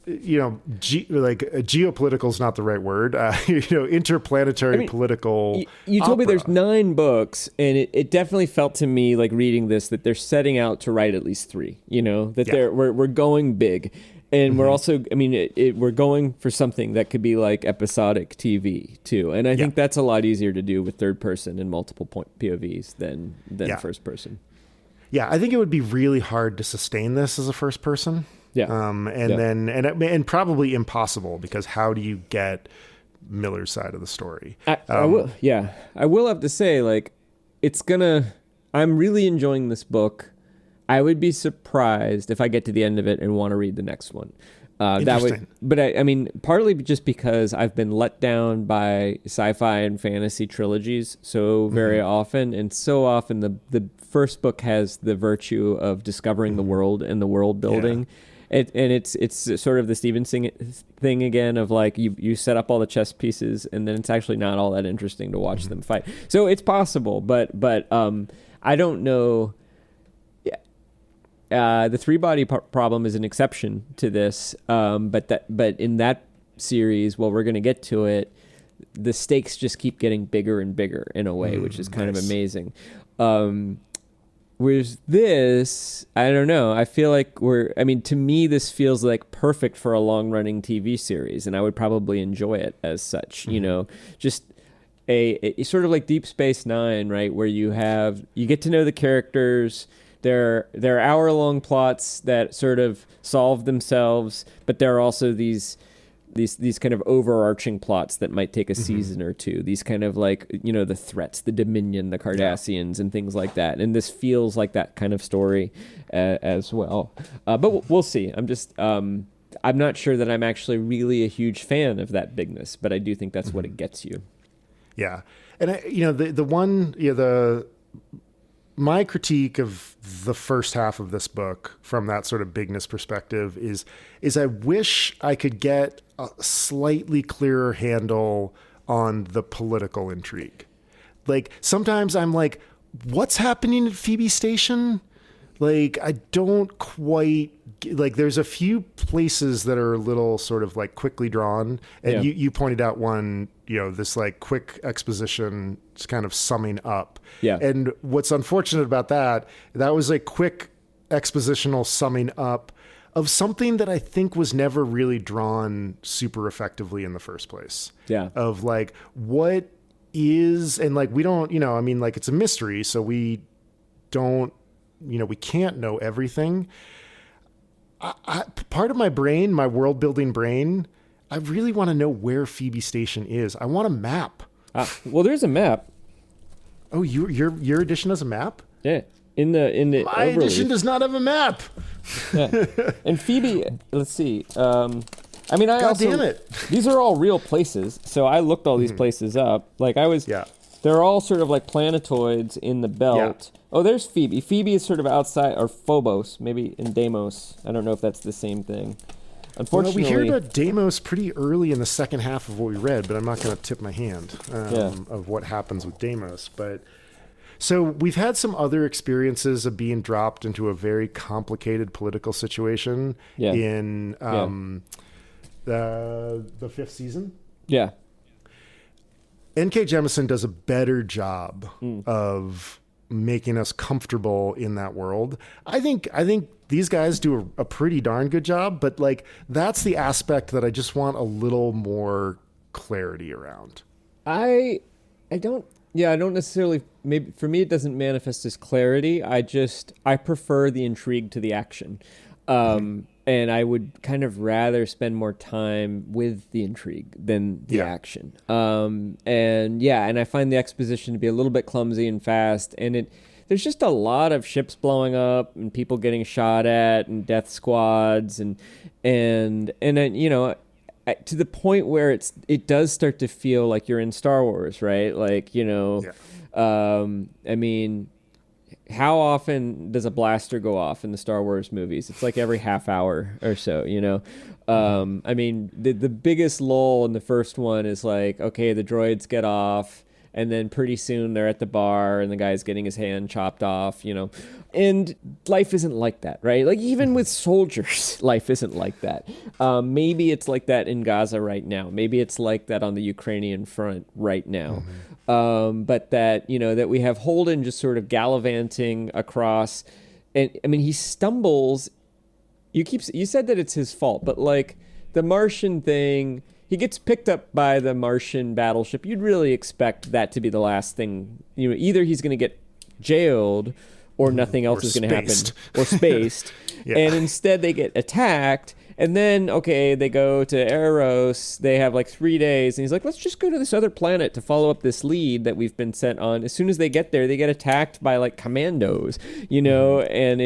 Speaker 2: geopolitical is not the right word, interplanetary political.
Speaker 1: You told me there's 9 books, and it definitely felt to me like reading this that they're setting out to write at least 3. We're going big, and we're also, we're going for something that could be like episodic TV too, and I think that's a lot easier to do with third person and multiple POVs than first person.
Speaker 2: Yeah, I think it would be really hard to sustain this as a first person. Yeah. And probably impossible, because how do you get Miller's side of the story?
Speaker 1: I will have to say, I'm really enjoying this book. I would be surprised if I get to the end of it and want to read the next one. Partly just because I've been let down by sci-fi and fantasy trilogies so very often, and so often the first book has the virtue of discovering the world and the world building. It's sort of the Stevenson thing again of you set up all the chess pieces, and then it's actually not all that interesting to watch them fight. So it's possible, but I don't know. The 3-body problem is an exception to this, but in that series, we're going to get to it. The stakes just keep getting bigger and bigger in a way, which is kind of amazing. Whereas this, I don't know. I feel like to me, this feels like perfect for a long-running TV series, and I would probably enjoy it as such. Just a sort of like Deep Space Nine, right? Where you get to know the characters. There are hour-long plots that sort of solve themselves, but there are also these kind of overarching plots that might take a season or two. These kind of the threats, the Dominion, the Cardassians, and things like that. And this feels like that kind of story as well. But we'll see. I'm not sure that I'm actually really a huge fan of that bigness, but I do think that's what it gets you. Yeah.
Speaker 2: And my critique of the first half of this book from that sort of bigness perspective is I wish I could get a slightly clearer handle on the political intrigue. Sometimes I'm what's happening at Phoebe Station? I don't quite there's a few places that are a little sort of quickly drawn, and you pointed out one, this quick exposition kind of summing up. Yeah. And what's unfortunate about that was a quick expositional summing up of something that I think was never really drawn super effectively in the first place. Yeah. Of what is, and we don't, it's a mystery, so we don't, we can't know everything. Part of my brain, my world building brain, I really want to know where Phoebe Station is. I want a map.
Speaker 1: Well, there's a map.
Speaker 2: Oh, your edition has a map?
Speaker 1: Yeah. In the
Speaker 2: my edition does not have a map.
Speaker 1: Yeah. And Phoebe, let's see. God
Speaker 2: damn it.
Speaker 1: These are all real places. So I looked all these places up. They're all sort of planetoids in the belt. Yeah. Oh, there's Phoebe. Phoebe is sort of outside, or Phobos, maybe in Deimos. I don't know if that's the same thing. Unfortunately,
Speaker 2: we heard about Deimos pretty early in the second half of what we read, but I'm not going to tip my hand of what happens with Deimos. But so we've had some other experiences of being dropped into a very complicated political situation in the 5th season. Yeah. N.K. Jemisin does a better job of making us comfortable in that world. I think these guys do a pretty darn good job, but that's the aspect that I just want a little more clarity around.
Speaker 1: I don't. Yeah, I don't necessarily. Maybe for me, it doesn't manifest as clarity. I prefer the intrigue to the action, and I would kind of rather spend more time with the intrigue than the action. And I find the exposition to be a little bit clumsy and fast, and there's just a lot of ships blowing up and people getting shot at and death squads and then, to the point where it does start to feel like you're in Star Wars, right? Like, I mean, how often does a blaster go off in the Star Wars movies? It's like every half hour or so, I mean, the biggest lull in the first one is like, okay, the droids get off, and then pretty soon they're at the bar and the guy's getting his hand chopped off, And life isn't like that, right? Like even with soldiers, life isn't like that. Maybe it's like that in Gaza right now. Maybe it's like that on the Ukrainian front right now. But that, that we have Holden just sort of gallivanting across. And I mean, he stumbles. You said that it's his fault, but like the Martian thing, he gets picked up by the Martian battleship. You'd really expect that to be the last thing. Either he's going to get jailed or nothing else is going to happen. Or spaced. And instead they get attacked. And then, okay, they go to Eros. They have like 3 days. And he's like, let's just go to this other planet to follow up this lead that we've been sent on. As soon as they get there, they get attacked by like commandos, and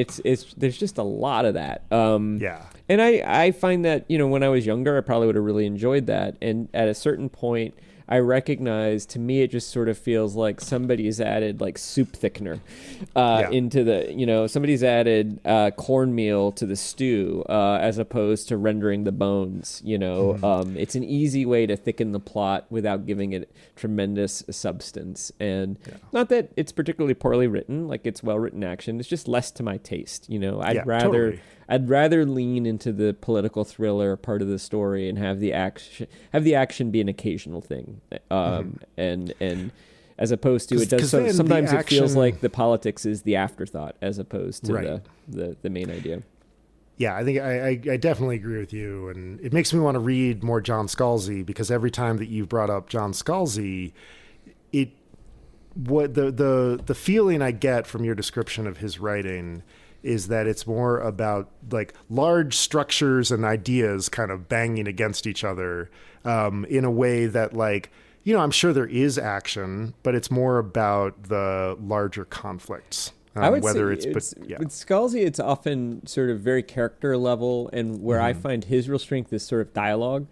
Speaker 1: there's just a lot of that. And I find that, when I was younger, I probably would have really enjoyed that. And at a certain point, I recognize, to me, it just sort of feels like somebody's added like soup thickener into the, somebody's added cornmeal to the stew as opposed to rendering the bones, It's an easy way to thicken the plot without giving it tremendous substance. And not that it's particularly poorly written, like it's well-written action. It's just less to my taste, I'd rather lean into the political thriller part of the story and have the action be an occasional thing, and as opposed to sometimes it feels like the politics is the afterthought as opposed to the main idea.
Speaker 2: Yeah, I think I definitely agree with you, and it makes me want to read more John Scalzi, because every time that you've brought up John Scalzi, the feeling I get from your description of his writing is that it's more about like large structures and ideas kind of banging against each other in a way that, like, I'm sure there is action, but it's more about the larger conflicts.
Speaker 1: I would say with Scalzi, it's often sort of very character level, and where I find his real strength is sort of dialogue.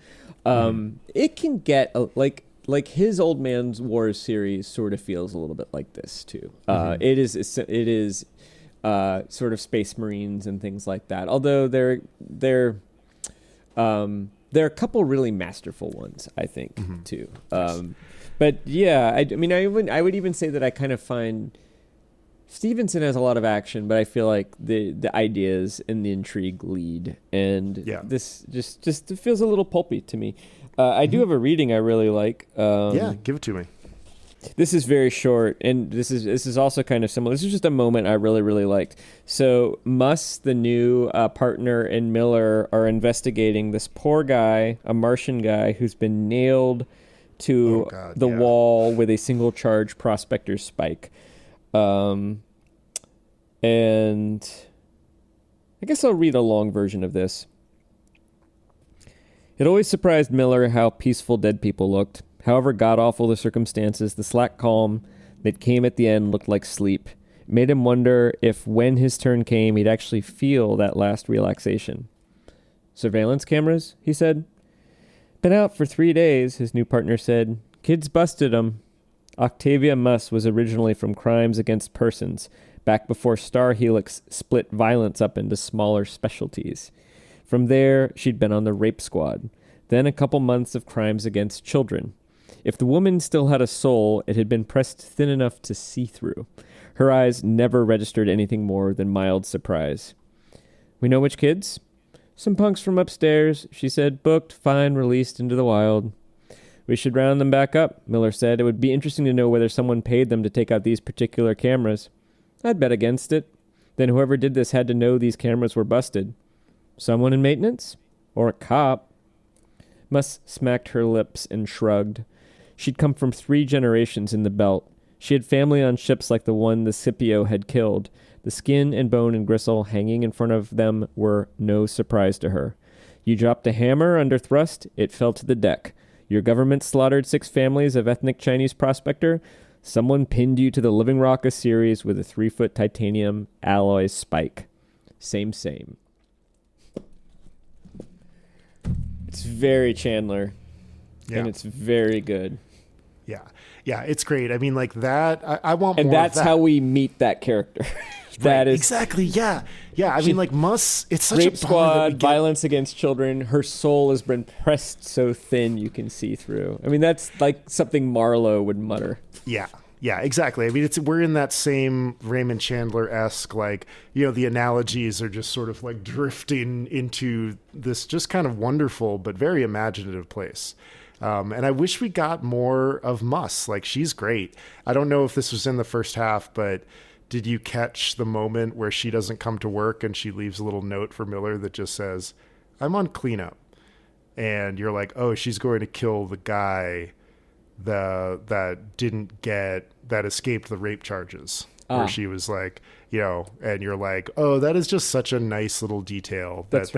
Speaker 1: It can get like his Old Man's Wars series sort of feels a little bit like this too. It is sort of Space Marines and things like that. Although there are a couple really masterful ones, I think, too. But yeah, I mean, I would even say that I kind of find Stevenson has a lot of action, but I feel like the ideas and the intrigue lead, and this just feels a little pulpy to me. I do have a reading I really like.
Speaker 2: Give it to me.
Speaker 1: This is very short, and this is also kind of similar. This is just a moment I really, really liked. So Muss, the new partner, and Miller are investigating this poor guy, a Martian guy, who's been nailed to the wall with a single charge prospector's spike. And I guess I'll read a long version of this. It always surprised Miller how peaceful dead people looked. However god-awful the circumstances, the slack calm that came at the end looked like sleep. It made him wonder if, when his turn came, he'd actually feel that last relaxation. Surveillance cameras, he said. Been out for 3 days, his new partner said. Kids busted 'em. Octavia Muss was originally from Crimes Against Persons, back before Star Helix split violence up into smaller specialties. From there, she'd been on the rape squad. Then a couple months of Crimes Against Children. If the woman still had a soul, it had been pressed thin enough to see through. Her eyes never registered anything more than mild surprise. We know which kids? Some punks from upstairs, she said, booked, fine, released into the wild. We should round them back up, Miller said. It would be interesting to know whether someone paid them to take out these particular cameras. I'd bet against it. Then whoever did this had to know these cameras were busted. Someone in maintenance? Or a cop? Muss smacked her lips and shrugged. She'd come from 3 generations in the belt. She had family on ships like the one the Scipio had killed. The skin and bone and gristle hanging in front of them were no surprise to her. You dropped a hammer under thrust, it fell to the deck. Your government slaughtered 6 families of ethnic Chinese prospector. Someone pinned you to the Living Rock of Ceres with a 3-foot titanium alloy spike. Same. It's very Chandler, and it's very good.
Speaker 2: Yeah, it's great. I mean, like that, I want more
Speaker 1: and that's
Speaker 2: of that.
Speaker 1: how we meet that character. That is
Speaker 2: exactly, yeah. I mean, like Muss, it's such
Speaker 1: rape
Speaker 2: a
Speaker 1: squad, violence against children. Her soul has been pressed so thin you can see through. I mean, that's like something Marlow would mutter.
Speaker 2: Yeah, exactly. I mean, we're in that same Raymond Chandler-esque, like, you know, the analogies are just sort of like drifting into this just kind of wonderful but very imaginative place. And I wish we got more of Muss. Like, she's great. I don't know if this was in the first half, but did you catch the moment where she doesn't come to work and she leaves a little note for Miller that just says, "I'm on cleanup"? And you're like, oh, she's going to kill the guy that escaped the rape charges. Where she was like, you know, and you're like, oh, that is just such a nice little detail that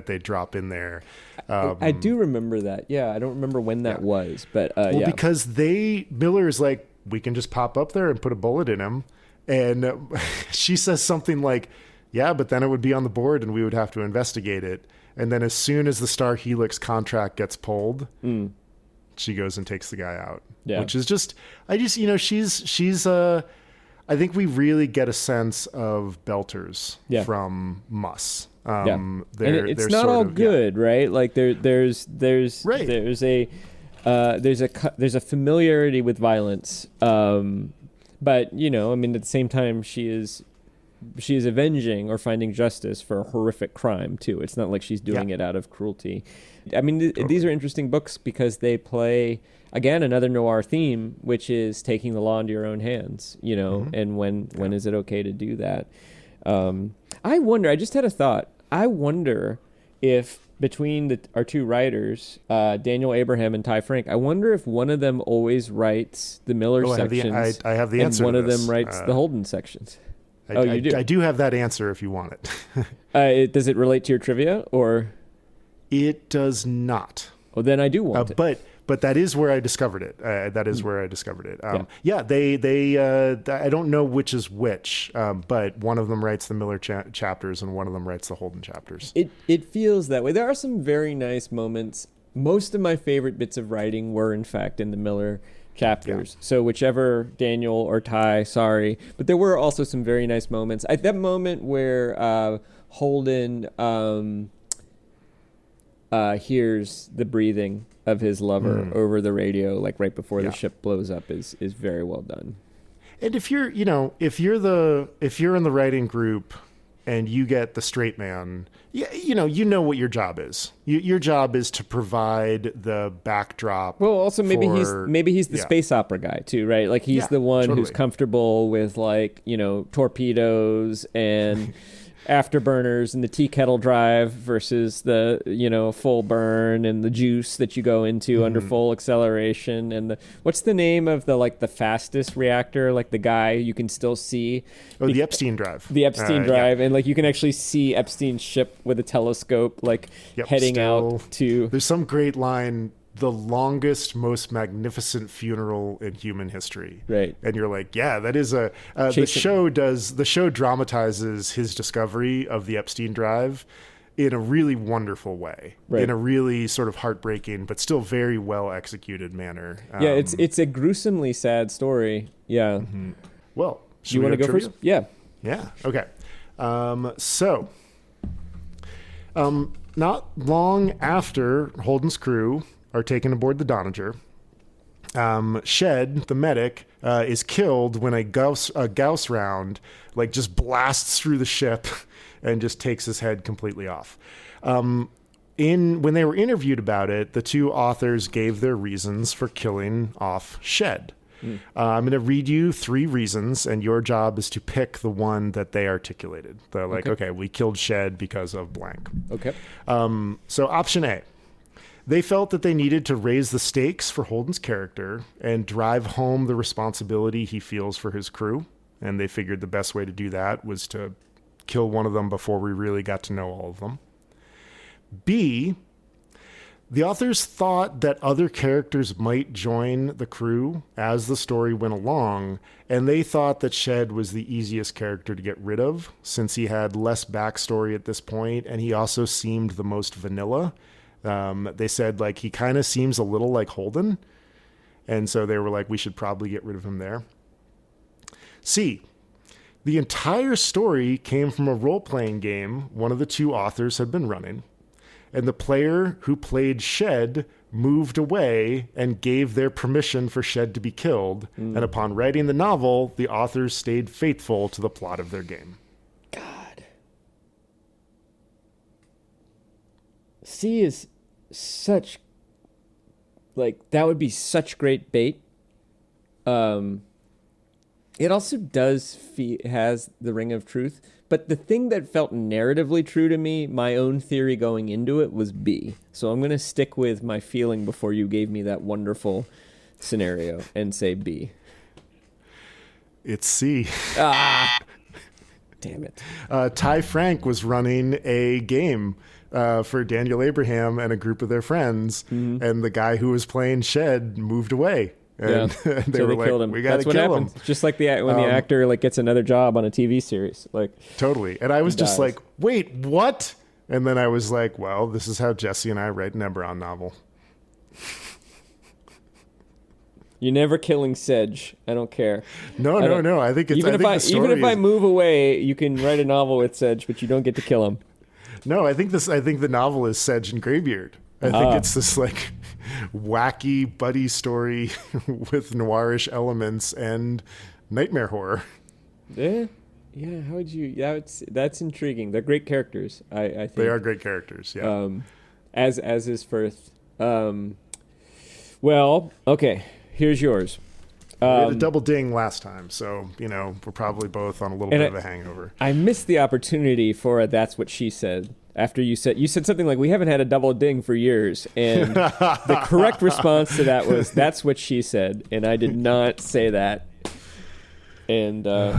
Speaker 2: they drop in there.
Speaker 1: I do remember that. Yeah, I don't remember when that was, but
Speaker 2: because Miller's like, we can just pop up there and put a bullet in him, and she says something like, yeah, but then it would be on the board and we would have to investigate it. And then as soon as the Star Helix contract gets pulled, she goes and takes the guy out. Yeah, which is just, she's I think we really get a sense of Belters from Muss.
Speaker 1: And it's not all good, right? Like there's a familiarity with violence, but you know, I mean, at the same time, she is avenging or finding justice for a horrific crime too. It's not like she's doing it out of cruelty. I mean, these are interesting books because they play, again, another noir theme, which is taking the law into your own hands, you know, and when is it okay to do that? I just had a thought. I wonder if between our 2 writers, Daniel Abraham and Ty Frank, I wonder if one of them always writes the Miller sections
Speaker 2: I have the answer
Speaker 1: and one
Speaker 2: to
Speaker 1: of them writes the Holden sections.
Speaker 2: You do? I do have that answer if you want it.
Speaker 1: Does it relate to your trivia or?
Speaker 2: It does not.
Speaker 1: Well, then I do want it.
Speaker 2: But that is where I discovered it. I don't know which is which, but one of them writes the Miller chapters and one of them writes the Holden chapters.
Speaker 1: It feels that way. There are some very nice moments. Most of my favorite bits of writing were, in fact, in the Miller chapters. So whichever Daniel or Ty, sorry. But there were also some very nice moments. That moment where Holden hears the breathing of his lover over the radio, like right before the ship blows up, is very well done.
Speaker 2: And if you're in the writing group and you get the straight man, you know what your job is. Your job is to provide the backdrop.
Speaker 1: Well, also maybe he's the space opera guy too, right? Like he's the one who's comfortable with, like, you know, torpedoes and afterburners and the tea kettle drive versus the, you know, full burn and the juice that you go into under full acceleration. And what's the name of the fastest reactor? Like the guy you can still see.
Speaker 2: The Epstein drive.
Speaker 1: The Epstein drive. And like you can actually see Epstein's ship with a telescope, like heading out to. There's
Speaker 2: some great line. The longest, most magnificent funeral in human history.
Speaker 1: Right.
Speaker 2: And you're like, yeah, that is the show dramatizes his discovery of the Epstein drive in a really wonderful way, in a really sort of heartbreaking, but still very well executed manner.
Speaker 1: It's a gruesomely sad story. Yeah.
Speaker 2: Well,
Speaker 1: do you want to go first? Yeah.
Speaker 2: Yeah. Okay. Not long after Holden's crew are taken aboard the Donnager, Shed, the medic, is killed when a Gauss round like just blasts through the ship and just takes his head completely off. When they were interviewed about it, the 2 authors gave their reasons for killing off Shed. I'm going to read you 3 reasons, and your job is to pick the one that they articulated. They're like, okay, we killed Shed because of blank.
Speaker 1: Okay.
Speaker 2: So option A. They felt that they needed to raise the stakes for Holden's character and drive home the responsibility he feels for his crew. And they figured the best way to do that was to kill one of them before we really got to know all of them. B, the authors thought that other characters might join the crew as the story went along, and they thought that Shed was the easiest character to get rid of since he had less backstory at this point, and he also seemed the most vanilla. They said, like, he kind of seems a little like Holden, and so they were like, we should probably get rid of him there. C, the entire story came from a role-playing game one of the two authors had been running, and the player who played Shed moved away and gave their permission for Shed to be killed, and upon writing the novel, the authors stayed faithful to the plot of their game.
Speaker 1: God. C is such, like, that would be such great bait. It also has the ring of truth, but the thing that felt narratively true to me, my own theory going into it, was B. So I'm going to stick with my feeling before you gave me that wonderful scenario and say B.
Speaker 2: It's C.
Speaker 1: Ah! Damn it.
Speaker 2: Ty Frank was running a game for Daniel Abraham and a group of their friends, and the guy who was playing Shed moved away. And they were like,
Speaker 1: killed him.
Speaker 2: We got to
Speaker 1: kill
Speaker 2: kill
Speaker 1: him.
Speaker 2: him.
Speaker 1: Just like when the actor like gets another job on a TV series. Like,
Speaker 2: totally. And I was just like, wait, what? And then I was like, well, this is how Jesse and I write an Eberron novel.
Speaker 1: You're never killing Sedge. I don't care.
Speaker 2: No. I think it's
Speaker 1: even if I move away, you can write a novel with Sedge, but you don't get to kill him.
Speaker 2: No, I think the novel is Sedge and Greybeard. I think it's this like wacky buddy story with noirish elements and nightmare horror.
Speaker 1: Yeah. How would you? That's intriguing. They're great characters. I think
Speaker 2: they are great characters. Yeah.
Speaker 1: As is Firth. Well, okay. Here's yours.
Speaker 2: We had a double ding last time, so we're probably both on a little bit of a hangover.
Speaker 1: I missed the opportunity for That's What She Said. After you said something like, we haven't had a double ding for years, and the correct response to that was, that's what she said, and I did not say that. And oh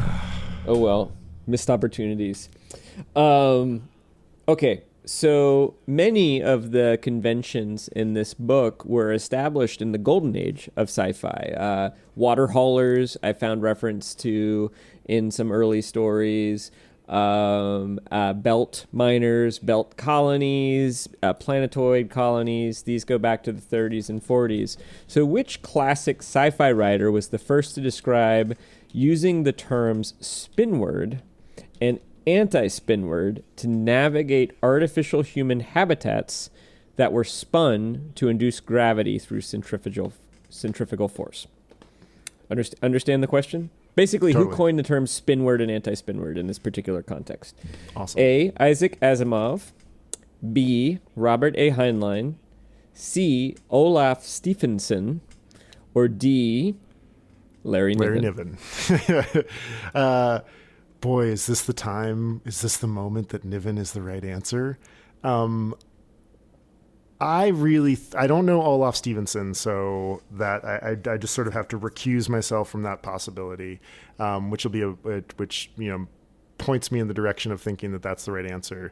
Speaker 1: well, missed opportunities. Okay, so many of the conventions in this book were established in the golden age of sci-fi. Water haulers, I found reference to in some early stories. Belt miners, belt colonies, planetoid colonies. These go back to the 30s and 40s. So which classic sci-fi writer was the first to describe using the terms spinward and anti-spinward to navigate artificial human habitats that were spun to induce gravity through centrifugal force? Understand the question? Basically,
Speaker 2: totally.
Speaker 1: Who coined the terms spinward and anti-spinward in this particular context?
Speaker 2: Awesome.
Speaker 1: A, Isaac Asimov. B, Robert A. Heinlein. C, Olaf Stephenson. Or D, Larry Niven.
Speaker 2: Boy, is this the time? Is this the moment that Niven is the right answer? I don't know Olaf Stevenson, so that I just sort of have to recuse myself from that possibility, which will be which points me in the direction of thinking that that's the right answer.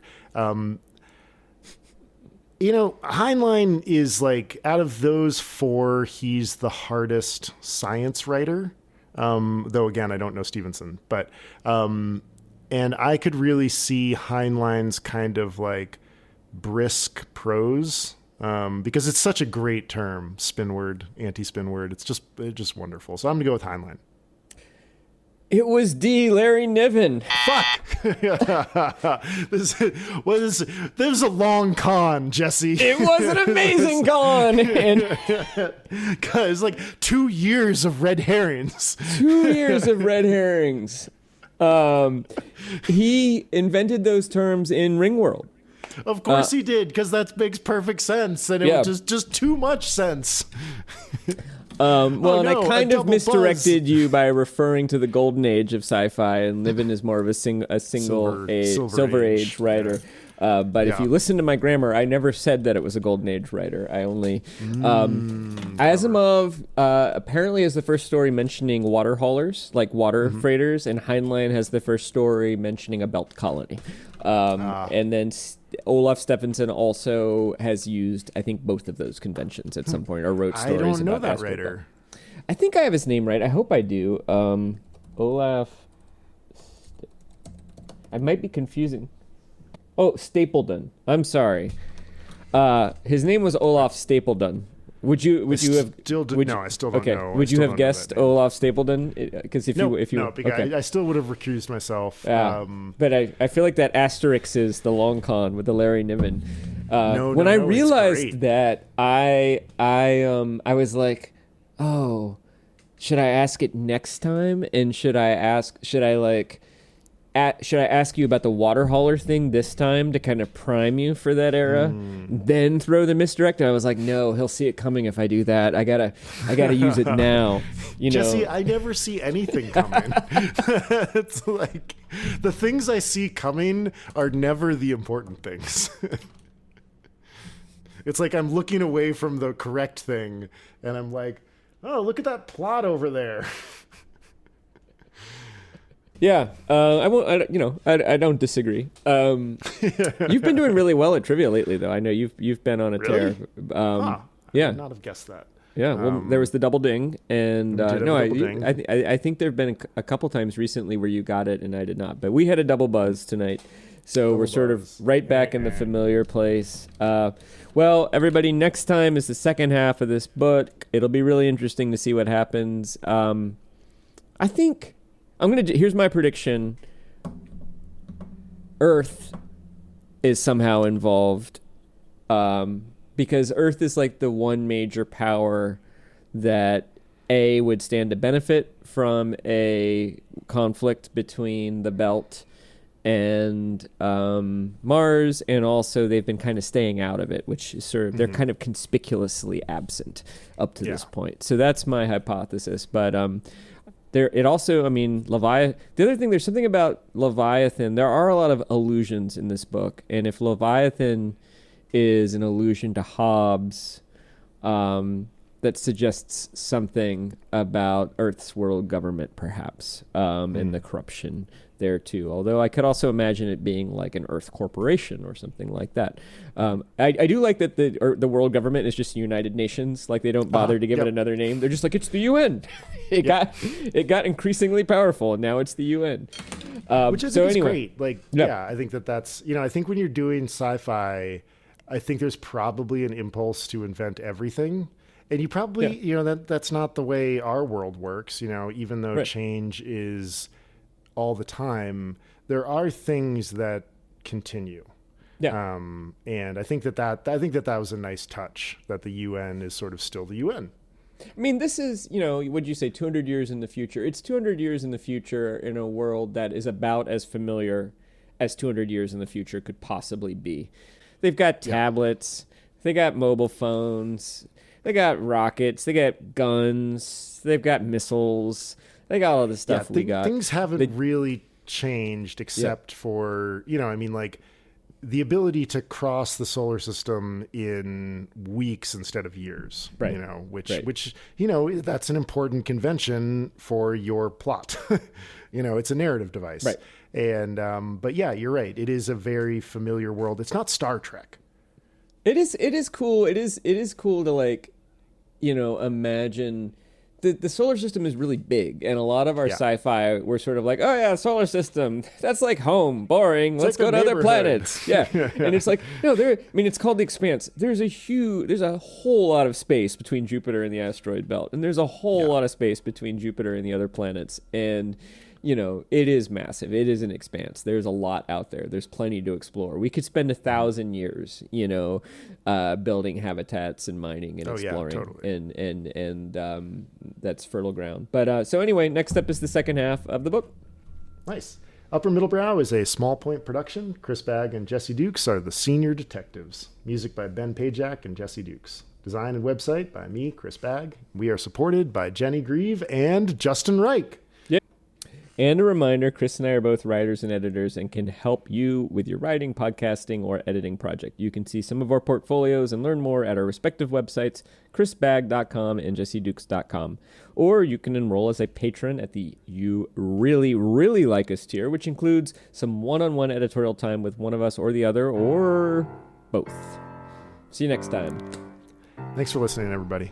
Speaker 2: Heinlein is, like, out of those four, he's the hardest science writer. Though again, I don't know Stevenson, but and I could really see Heinlein's kind of like brisk prose. Because it's such a great term, spinward, anti-spinward. It's just wonderful. So I'm going to go with Heinlein.
Speaker 1: It was D, Larry Niven.
Speaker 2: Fuck! This was a long con, Jesse.
Speaker 1: It was an amazing con. And
Speaker 2: it's like 2 years of red herrings.
Speaker 1: 2 years of red herrings. He invented those terms in Ringworld.
Speaker 2: Of course he did, because that makes perfect sense, and it was just too much sense.
Speaker 1: I kind of misdirected you by referring to the golden age of sci-fi, and Niven is more of a silver age writer. But if you listen to my grammar, I never said that it was a Golden Age writer. I only... Asimov apparently has the first story mentioning water haulers, like water freighters, and Heinlein has the first story mentioning a belt colony. And then Olaf Stephenson also has used, I think, both of those conventions at some point, or wrote stories about
Speaker 2: I don't know that
Speaker 1: Astrid
Speaker 2: writer.
Speaker 1: Belt. I think I have his name right. I hope I do. Olaf... I might be confusing. Oh, Stapledon. I'm sorry. His name was Olaf Stapledon. Would you have?
Speaker 2: I still don't know.
Speaker 1: Would you have guessed Olaf Stapledon? Because if you
Speaker 2: because I still would have recused myself.
Speaker 1: But I feel like that asterisk is the long con with the Larry Niven. When I realized that, I was like, oh, should I ask it next time? And should I ask you about the water hauler thing this time to kind of prime you for that era, then throw the misdirect? And I was like, no, he'll see it coming if I do that. I gotta use it now.
Speaker 2: Jesse, I never see anything coming. It's like the things I see coming are never the important things. It's like I'm looking away from the correct thing, and I'm like, oh, look at that plot over there.
Speaker 1: Yeah, I won't. I don't disagree. You've been doing really well at trivia lately, though. I know you've been on a tear.
Speaker 2: I
Speaker 1: Yeah,
Speaker 2: would not have guessed that.
Speaker 1: Yeah, well, there was the double ding, and I think there have been a couple times recently where you got it and I did not, but we had a double buzz tonight, so we're sort of right back in the familiar place. Well, everybody, next time is the second half of this book. It'll be really interesting to see what happens. I think. Here's my prediction. Earth is somehow involved, because Earth is like the one major power that would stand to benefit from a conflict between the belt and Mars, and also they've been kind of staying out of it, which is sort of they're kind of conspicuously absent up to this point. So that's my hypothesis, but it also, Leviathan. The other thing, there's something about Leviathan. There are a lot of allusions in this book, and if Leviathan is an allusion to Hobbes, that suggests something about Earth's world government, perhaps, and the corruption there too. Although I could also imagine it being like an Earth corporation or something like that. I do like that the world government is just United Nations. Like they don't bother to give it another name. They're just like, it's the UN. It got increasingly powerful, and now it's the UN.
Speaker 2: Which I think is great. Like, I think that's I think when you're doing sci-fi, I think there's probably an impulse to invent everything. And you probably, that's not the way our world works, even though change is all the time, there are things that continue. Yeah. And I think that was a nice touch, that the UN is sort of still the UN.
Speaker 1: This is, would you say 200 years in the future? It's 200 years in the future in a world that is about as familiar as 200 years in the future could possibly be. They've got tablets, they got mobile phones, they got rockets, they got guns, they've got missiles, they got all the stuff we got.
Speaker 2: Things haven't really changed except for, like the ability to cross the solar system in weeks instead of years, which that's an important convention for your plot. It's a narrative device. Right. And, but yeah, you're right. It is a very familiar world. It's not Star Trek.
Speaker 1: It is cool. It is cool to imagine the solar system is really big, and a lot of our sci-fi, we're sort of like, oh yeah, solar system, that's like home, boring. Let's go to other planets. Yeah. And it's like, no, it's called the Expanse. There's a whole lot of space between Jupiter and the asteroid belt, and there's a whole lot of space between Jupiter and the other planets, and it is massive. It is an expanse. There's a lot out there. There's plenty to explore. We could spend 1,000 years, building habitats and mining and exploring. Totally. And that's fertile ground. But so anyway, next up is the second half of the book.
Speaker 2: Nice. Upper Middlebrow is a Small Point production. Chris Bagg and Jesse Dukes are the senior detectives. Music by Ben Pajak and Jesse Dukes. Design and website by me, Chris Bagg. We are supported by Jenny Grieve and Justin Reich.
Speaker 1: And a reminder, Chris and I are both writers and editors and can help you with your writing, podcasting, or editing project. You can see some of our portfolios and learn more at our respective websites, chrisbag.com and jessedukes.com. Or you can enroll as a patron at the You Really, Really Like Us tier, which includes some one-on-one editorial time with one of us or the other, or both. See you next time.
Speaker 2: Thanks for listening, everybody.